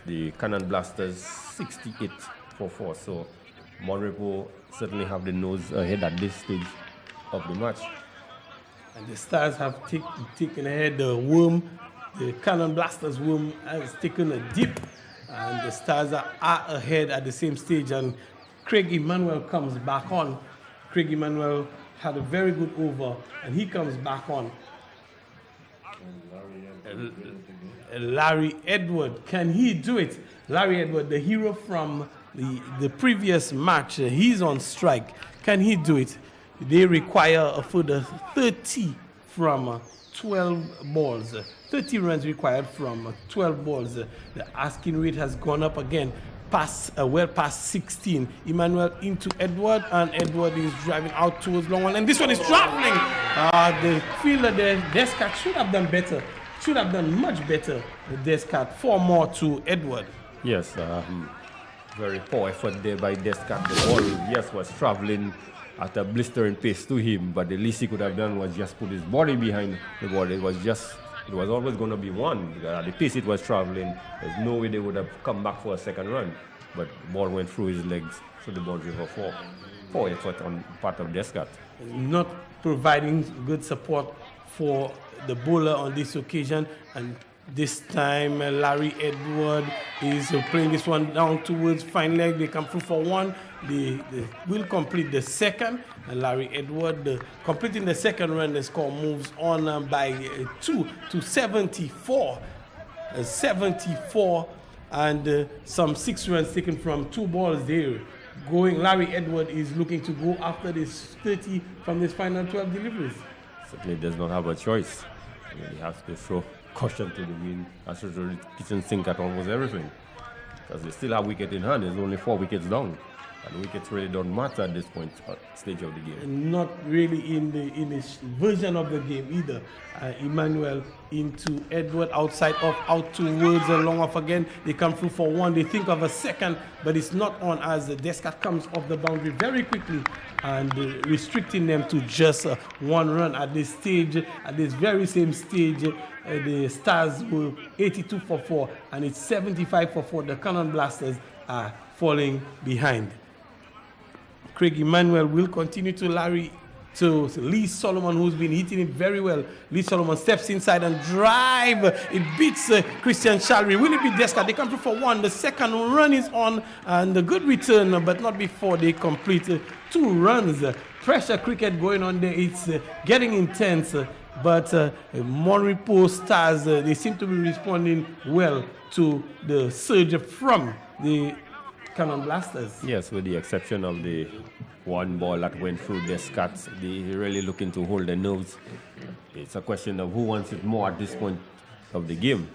the Cannon Blasters 68 for 4. So Mon Repos certainly have the nose ahead at this stage of the match. And the Stars have taken ahead. The Cannon Blasters worm has taken a dip and the Stars are ahead at the same stage, and Craig Emmanuel comes back on. Craig Emmanuel had a very good over, and he comes back on. Larry Edward, can he do it? Larry Edward, the hero from the previous match, he's on strike. Can he do it? They require a further 30 from 12 balls. 30 runs required from 12 balls. The asking rate has gone up again, well past 16. Emmanuel into Edward, and Edward is driving out towards long one, and this one is traveling. The fielder there, Descat, should have done better. Should have done much better. The Descat, 4 more to Edward. Yes, very poor effort there by Descat. The ball, yes, was traveling at a blistering pace to him, but the least he could have done was just put his body behind the ball. It was always going to be one. At the pace it was traveling, there's no way they would have come back for a second run. But the ball went through his legs, so the boundary for 4. Poor effort on part of Descat. Not providing good support for the bowler on this occasion, and this time Larry Edward is playing this one down towards fine leg. They come through for 1. They will complete the second, and Larry Edward completing the second run. The score moves on by 2 to 74. 74 and some 6 runs taken from 2 balls there. Larry Edward is looking to go after this 30 from his final 12 deliveries. Certainly does not have a choice. He has to throw caution to the wind, has to throw the kitchen sink at almost everything. Because they still have wicket in hand. There's only 4 wickets down. And wickets really don't matter at this stage of the game. Not really in this version of the game either. Emmanuel into Edward, outside off, out towards the long off again. They come through for 1. They think of a second, but it's not on as the Descat comes off the boundary very quickly and restricting them to just 1 run at this stage. At this very same stage, the Stars were 82 for 4, and it's 75 for 4. The Cannon Blasters are falling behind. Craig Emmanuel will continue to Lee Solomon, who's been hitting it very well. Lee Solomon steps inside and drive. It beats Christian Shalry. Will it be Descat? They come through for 1. The second run is on, and a good return, but not before they complete 2 runs. Pressure cricket going on there. It's getting intense, but MON REPOS Stars, they seem to be responding well to the surge from the Cannon Blasters. Yes, with the exception of the 1 ball that went through Descat. They're really looking to hold their nerves. It's a question of who wants it more at this point of the game.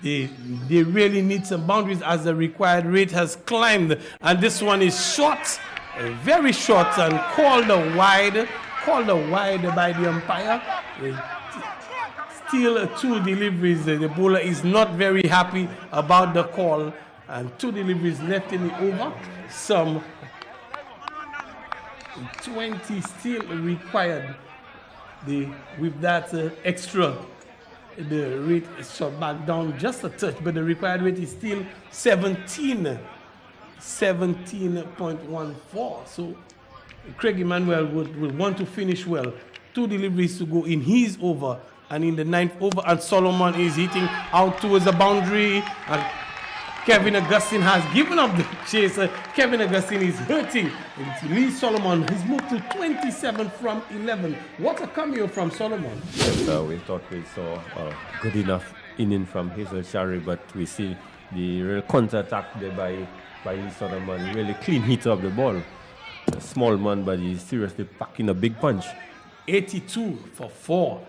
They really need some boundaries as the required rate has climbed. And this one is short, very short, and called wide by the umpire. Still 2 deliveries. The bowler is not very happy about the call. And 2 deliveries left in the over. Some 20 still required. With that extra, the rate is shot back down just a touch, but the required rate is still 17.14. So Craig Emmanuel would want to finish well. 2 deliveries to go in his over, and in the 9th over, and Solomon is hitting out towards the boundary. And Kevin Augustine has given up the chase. Kevin Augustine is hurting. Lee Solomon has moved to 27 from 11. What a cameo from Solomon. Yes, we thought we saw a good enough inning from Hazel Shari, but we see the real counter-attack there by Lee Solomon. Really clean hit of the ball. A small man, but he's seriously packing a big punch. 82 for 4.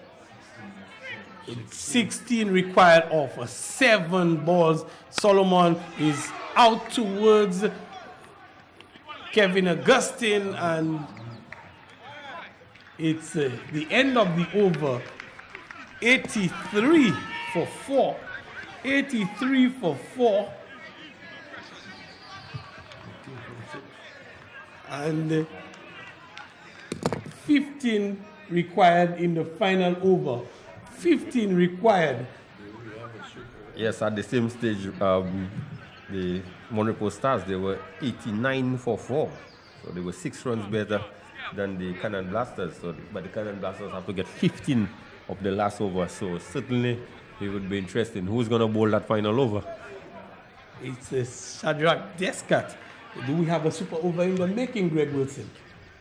16 required off 7 balls. Solomon is out towards Kevin Augustine, and it's the end of the over. 83 for 4. 83 for 4. And 15 required in the final over. 15 required. Yes, at the same stage, the MON REPOS Stars, they were 89 for 4. So they were 6 runs better than the Cannon Blasters. But the Cannon Blasters have to get 15 of the last over. So certainly it would be interesting. Who's going to bowl that final over? It's Shadrach Descat. Do we have a super over in the making, Greg Wilson?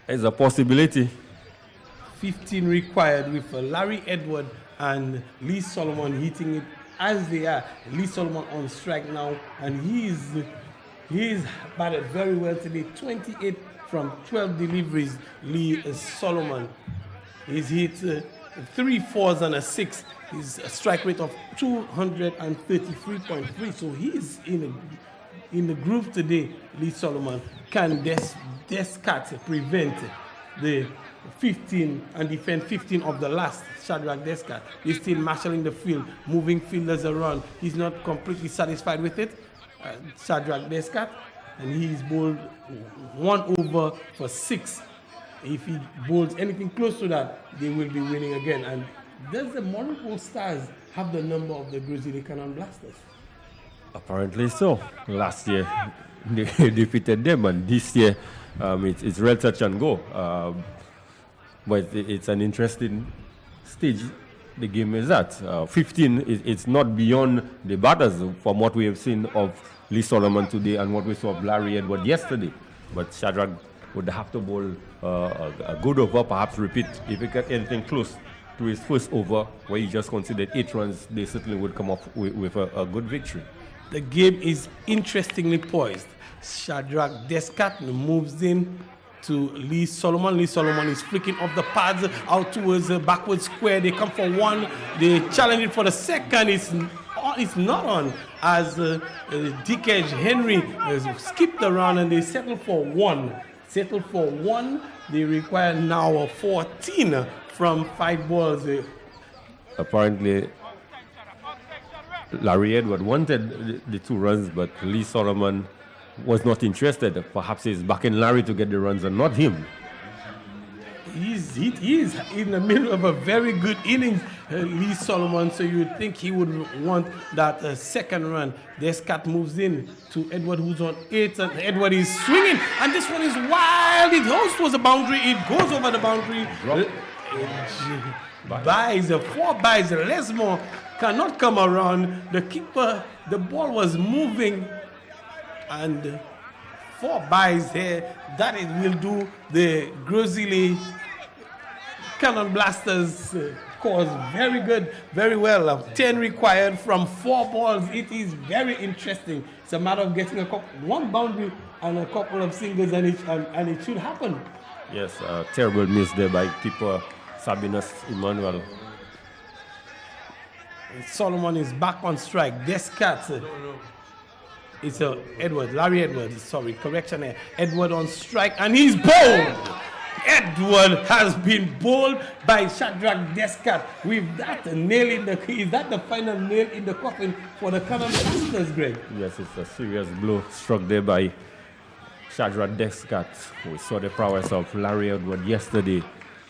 It's a possibility. 15 required with Larry Edward and Lee Solomon hitting it as they are. Lee Solomon on strike now, and he's batted very well today. 28 from 12 deliveries. Lee Solomon. He's hit 3 4s and a 6. His strike rate of 233.3. So he's in the groove today. Lee Solomon. Can Descat prevent the 15 and defend 15 of the last? Shadrach Descat is still marshalling the field, moving fielders around. He's not completely satisfied with it. Shadrach Descat, and he's bowled 1 over for 6. If he bowls anything close to that, they will be winning again. And does the Morocco Stars have the number of the Gros Islet Cannon Blasters? Apparently so. Last year they defeated them, and this year it's real touch and go. But it's an interesting stage the game is at. 15, it's not beyond the batters from what we have seen of Lee Solomon today and what we saw of Larry Edward yesterday. But Shadrach would have to bowl a good over, perhaps repeat. If he get anything close to his first over, where he just considered 8 runs, they certainly would come up with a good victory. The game is interestingly poised. Shadrach Descat moves in to Lee Solomon. Lee Solomon is flicking off the pads out towards the backward square. They come for 1. They challenge it for the second. It's not on as Dickage Henry skipped around and they settle for 1. They require now a 14 from 5 balls. Apparently, Larry Edward wanted the 2 runs, but Lee Solomon was not interested. Perhaps he's backing Larry to get the runs and not him. He's in the middle of a very good innings, Lee Solomon, so you would think he would want that second run. Descat moves in to Edward, who's on 8, and Edward is swinging, and this one is wild. It goes towards the boundary, it goes over the boundary. Buys, 4 buys, Lesmore cannot come around. The keeper, the ball was moving, and 4 buys here. That will do the Gros Islet Cannon Blasters cause very good, very well. 10 required from 4 balls. It is very interesting. It's a matter of getting one boundary and a couple of singles, and it should happen. Yes, terrible miss there by keeper Sabinus Emmanuel. Solomon is back on strike. Descat. It's Larry Edward, sorry, correction there. Edward on strike, and he's bowled. Edward has been bowled by Shadrach Descat. With that nail in the, is that the final nail in the coffin for the Cannon Blasters, Greg? Yes, it's a serious blow struck there by Shadrach Descat. We saw the prowess of Larry Edward yesterday.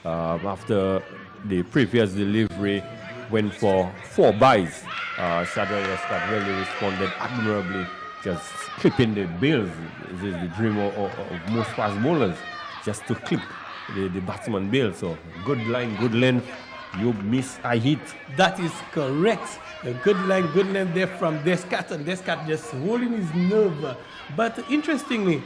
After the previous delivery went for 4 buys. Shadrach Descat really responded admirably, just clipping the bills. This is the dream of most fast bowlers, just to clip the batsman bill. So good line, good length. You miss, I hit. That is correct. A good line, good length there from Descat, and Descat just holding his nerve. But interestingly,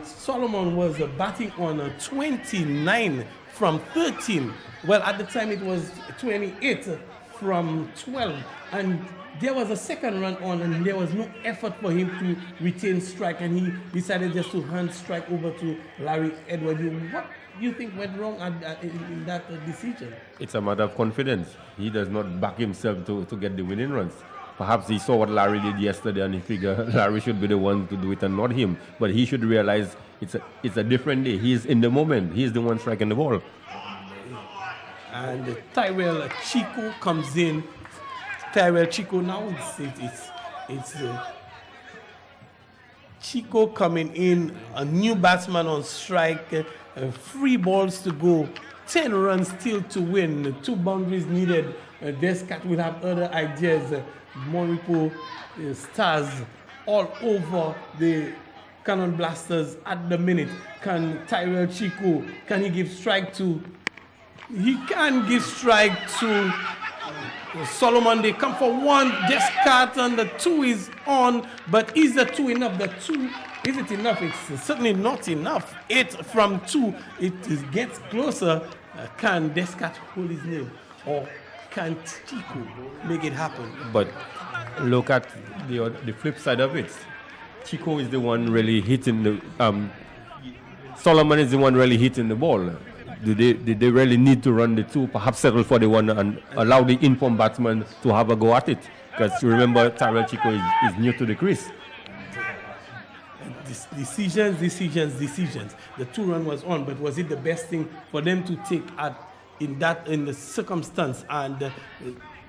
Solomon was batting on a 29 from 13. Well, at the time it was 28 from 12, and there was a second run on, and there was no effort for him to retain strike, and he decided just to hand strike over to Larry Edward. What do you think went wrong in that decision? It's a matter of confidence. He does not back himself to get the winning runs. Perhaps he saw what Larry did yesterday, and he figured Larry should be the one to do it and not him. But he should realize it's a different day. He's in the moment. He's the one striking the ball. And Tyrell Chico comes in. Tyrell Chico now, it's Chico coming in, a new batsman on strike, 3 balls to go, 10 runs still to win, 2 boundaries needed. Descat will have other ideas. Moripo Stars all over the Cannon Blasters at the minute. Can Tyrell Chico, can he give strike to? He can give strike to Solomon, they come for one, Descartes, and the 2 is on. But is the 2 enough? The 2, is it enough? It's certainly not enough. 8 from 2, it gets closer. Can Descartes hold his name? Or can Chico make it happen? But look at the flip side of it. Chico is the one really hitting the. Solomon is the one really hitting the ball. Did they really need to run the 2? Perhaps settle for the 1 and allow the informed batsman to have a go at it. Because remember, Tyrell Chico is new to the crease. Decisions. The 2 run was on, but was it the best thing for them to take in the circumstance? And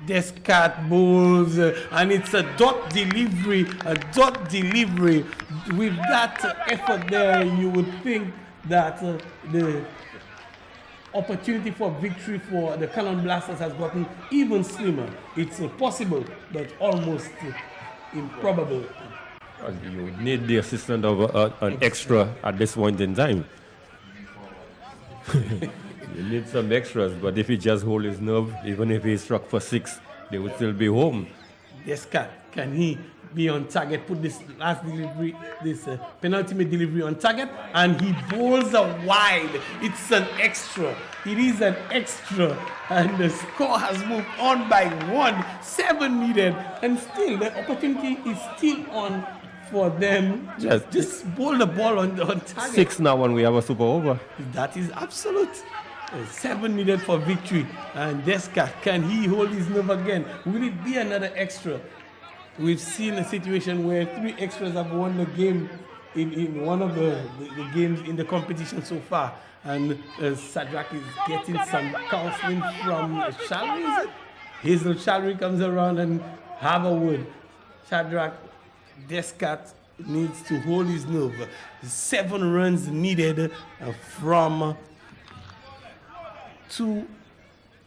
Descartes bowls, and it's a dot delivery. With that effort there, you would think that the opportunity for victory for the Cannon Blasters has gotten even slimmer. It's possible, but almost improbable. You would need the assistance of an extra at this point in time. You need some extras, but if he just hold his nerve, even if he struck for 6, they would still be home. Descartes, can he be on target? Put this last delivery, this penultimate delivery on target, and he bowls a wide. It's an extra. It is an extra, and the score has moved on by 1. 7 needed, and still the opportunity is still on for them. Just bowl the ball on target. 6 now, and we have a super over. That is absolute. 7 needed for victory, and Descartes, can he hold his nerve again? Will it be another extra? We've seen a situation where 3 extras have won the game in one of the games in the competition so far, and Shadrach is getting some counseling from Shalry, is it? Hazel Shalry comes around and have a word. Shadrach, Descartes needs to hold his nerve. 7 runs needed from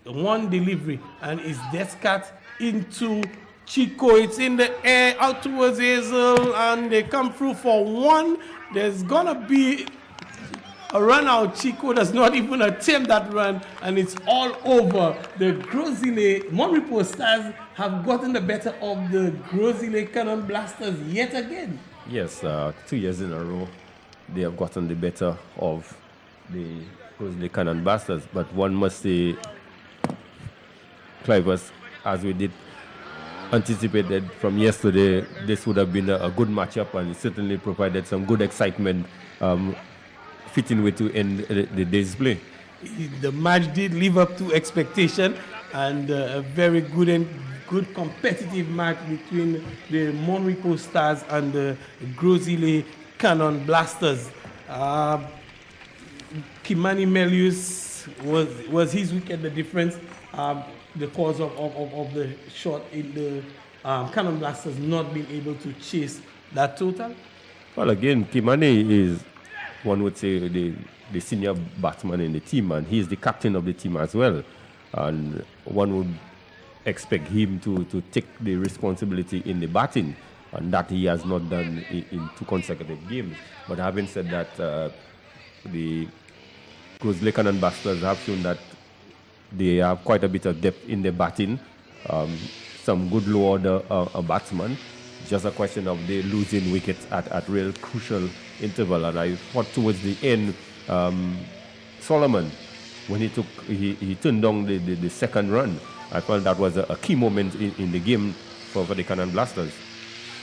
1 delivery, and is Descartes into Chico? It's in the air out towards Hazel, and they come through for 1. There's gonna be a run out. Chico does not even attempt that run, and it's all over. The Gros Islet MON REPOS Stars have gotten the better of the Gros Islet Cannon Blasters yet again. Yes, 2 years in a row, they have gotten the better of the Gros Islet Cannon Blasters. But one must say, Clivers, as we did anticipated from yesterday, this would have been a good matchup, and it certainly provided some good excitement fitting way to end the day's play. The match did live up to expectation, and a very good competitive match between the MON REPOS Stars and the Gros Islet Cannon Blasters. Kimani Melius was his wicket the difference, the cause of the shot in the Cannon Blasters not being able to chase that total? Well, again, Kimani is, one would say, the senior batsman in the team, and he is the captain of the team as well. And one would expect him to take the responsibility in the batting, and that he has not done in 2 consecutive games. But having said that, the Gros Islet Cannon Blasters have shown that they have quite a bit of depth in their batting, some good low order batsmen. Just a question of they losing wickets at real crucial interval. And I thought towards the end, Solomon, when he turned down the second run, I felt that was a key moment in the game for the Cannon Blasters.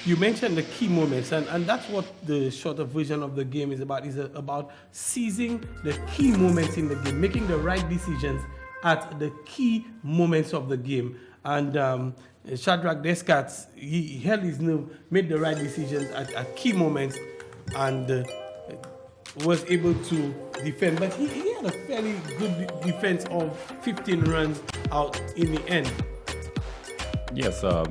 You mentioned the key moments, and that's what the shorter version of the game is about. It's about seizing the key moments in the game, making the right decisions at the key moments of the game. And Shadrach Descartes, he held his nerve, made the right decisions at key moments, and was able to defend. But he had a fairly good defense of 15 runs out in the end. Yes, a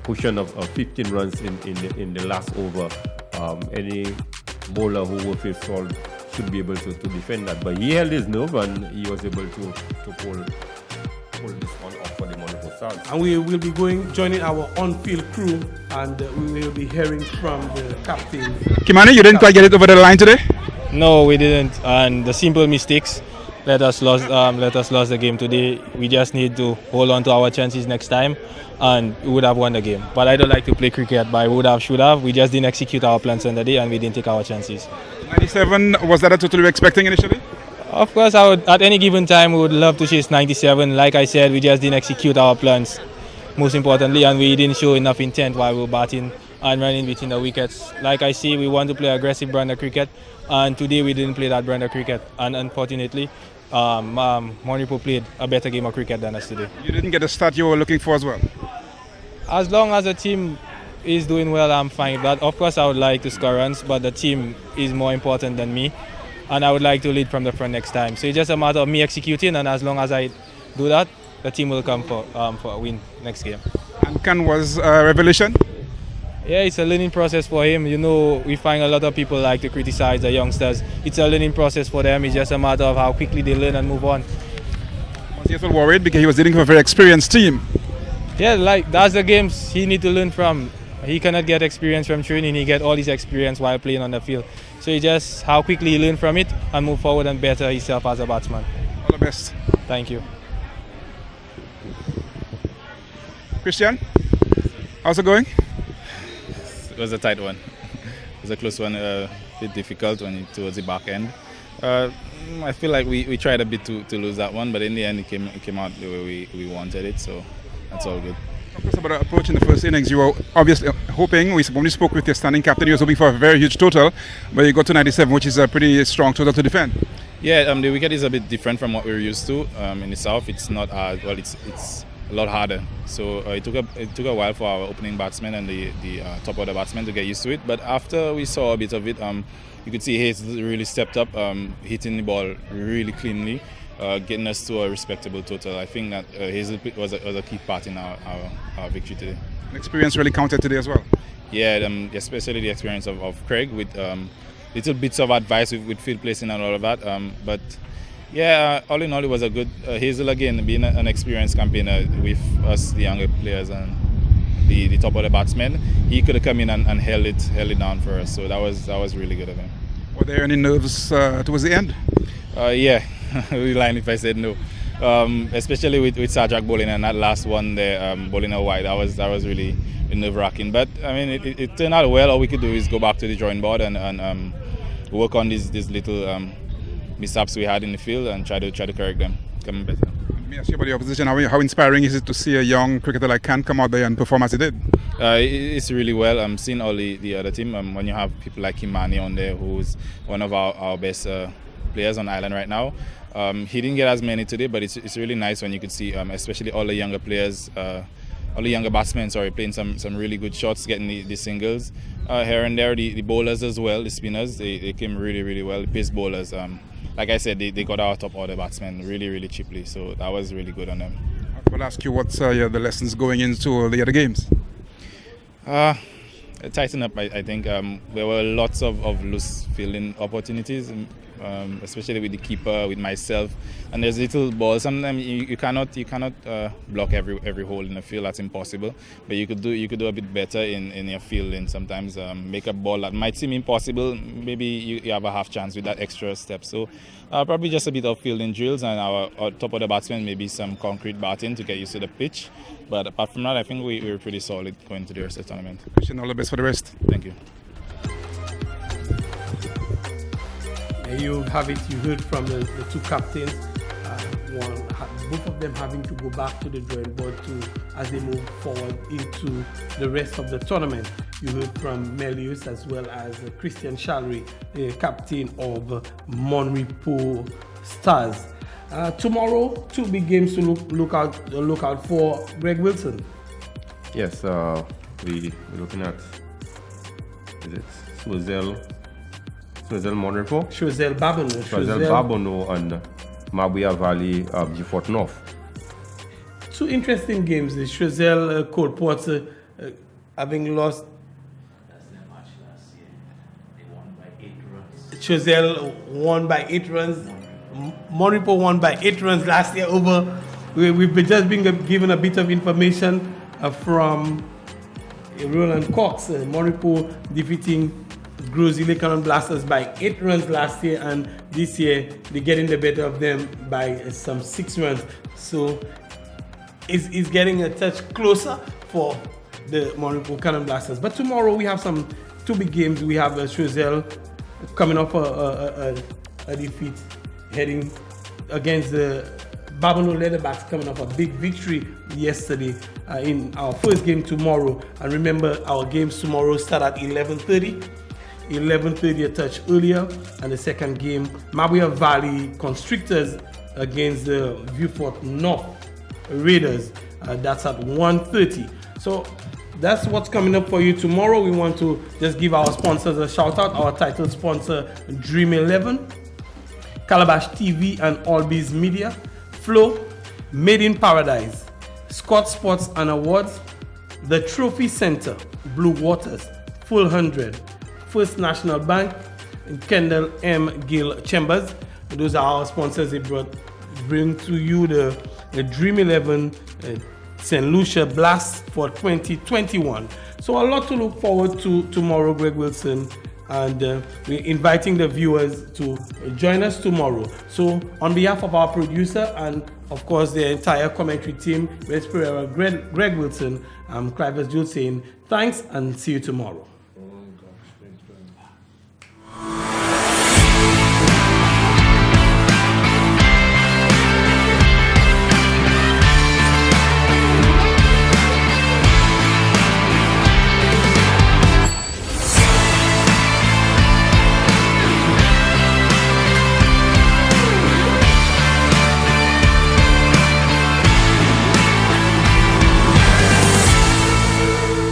cushion of 15 runs in the last over. Any bowler who worth his salt should be able to defend that. But he held his nerve, and he was able to pull this one off for the MON REPOS Stars. And we will be joining our on-field crew, and we will be hearing from the captain. Kimani, you didn't quite get it over the line today? No, we didn't. And the simple mistakes let us lose the game today. We just need to hold on to our chances next time, and we would have won the game. But I don't like to play cricket by would have, should have. We just didn't execute our plans on the day, and we didn't take our chances. 97, was that a total you were expecting initially? Of course, I would. At any given time, we would love to chase 97. Like I said, we just didn't execute our plans, most importantly, and we didn't show enough intent while we were batting and running between the wickets. Like I say, we want to play aggressive brand of cricket, and today we didn't play that brand of cricket. And unfortunately, Monripo played a better game of cricket than us today. You didn't get the start you were looking for as well? As long as the team is doing well, I'm fine. But of course, I would like to score runs, but the team is more important than me. And I would like to lead from the front next time. So it's just a matter of me executing, and as long as I do that, the team will come for a win next game. And Khan was a revelation? Yeah, it's a learning process for him. You know, we find a lot of people like to criticize the youngsters. It's a learning process for them. It's just a matter of how quickly they learn and move on. Was he also worried because he was dealing with a very experienced team? Yeah, like that's the games he need to learn from. He cannot get experience from training. He get all his experience while playing on the field. So it's just how quickly he learn from it and move forward and better himself as a batsman. All the best. Thank you. Christian, how's it going? It was a tight one. It was a close one, a bit difficult towards the back end. I feel like we tried a bit to lose that one, but in the end it came out the way we wanted it, so that's all good. Talk to us about the approach in the first innings. You were obviously hoping, when we spoke with your standing captain, you was hoping for a very huge total, but you got to 97, which is a pretty strong total to defend. Yeah, the wicket is a bit different from what we're used to in the south. It's not it's a lot harder. So it took a while for our opening batsmen and the top order batsmen to get used to it. But after we saw a bit of it, you could see Hayes really stepped up, hitting the ball really cleanly, getting us to a respectable total. I think that Hayes was a key part in our victory today. The experience really counted today as well. Yeah, especially the experience of Craig with little bits of advice with field placing and all of that. But yeah, all in all, it was a good Hazel again, being an experienced campaigner with us, the younger players, and the top of the batsmen. He could have come in and held it down for us. So that was really good of him. Were there any nerves towards the end? Yeah, we'd lie if I said no. Especially with Sajak bowling and that last one there, bowling out wide. That was really nerve-wracking. But I mean, it turned out well. All we could do is go back to the drawing board and work on these little mishaps we had in the field and try to correct them, come better. Let me ask you about the opposition. How inspiring is it to see a young cricketer like Khan come out there and perform as he did? It's really well. I'm seeing all the other team. When you have people like Kimani on there, who's one of our best players on the island right now. He didn't get as many today, but it's really nice when you could see, especially all the younger players, all the younger batsmen, playing some really good shots, getting the singles here and there. The bowlers as well, the spinners, they came really, really well. The pace bowlers, like I said, they got our top order batsmen really, really cheaply, so that was really good on them. I will ask you what's the lessons going into the other games? Tighten up, I think. There were lots of loose fielding opportunities, especially with the keeper, with myself, and there's little balls. Sometimes you cannot block every hole in the field. That's impossible. But you could do a bit better in your fielding. Sometimes make a ball that might seem impossible. Maybe you have a half chance with that extra step. So probably just a bit of fielding drills, and our top of the batsmen maybe some concrete batting to get used to the pitch. But apart from that, I think we were pretty solid going to the rest of the tournament. Christian, all the best for the rest. Thank you. You have it. You heard from the two captains. Both of them having to go back to the drawing board as they move forward into the rest of the tournament. You heard from Melius as well as Christian Shalry, the captain of Monripo Stars. Tomorrow, two big games to look out for. Greg Wilson. Yes, we're looking at, is it Swazel Monripo? Swazel Babono and Mabuya Valley, Beaufort North. Two interesting games. The Swazel Coalport having lost. That's their match last year. They won by 8 runs. Swazel won by 8 runs. Monripo won by 8 runs last year over. We've just been given a bit of information from Roland Cox. Monripo defeating Gros Islet Cannon Blasters by 8 runs last year, and this year they're getting the better of them by some 6 runs. So it's getting a touch closer for the Mon Cannon Blasters. But tomorrow we have two big games. We have Choiseul coming off a defeat, heading against the Babonneau Leatherbacks, coming off a big victory yesterday in our first game tomorrow. And remember, our games tomorrow start at 11:30. 11:30 a touch earlier, and the second game, Mabwea Valley Constrictors against the Vieux-Fort North Raiders. That's at 1:30. So that's what's coming up for you tomorrow. We want to just give our sponsors a shout out. Our title sponsor, Dream 11, Calabash TV and Albies Media, Flow, Made in Paradise, Scott Sports and Awards, the Trophy Center, Blue Waters, Full 100, First National Bank, and Kendall M. Gill Chambers. Those are our sponsors. They bring to you the Dream 11 St. Lucia Blast for 2021. So a lot to look forward to tomorrow, Greg Wilson, and we're inviting the viewers to join us tomorrow. So on behalf of our producer and of course the entire commentary team, Wes Pereira, Greg Wilson, I'm Clive Jules saying thanks and see you tomorrow.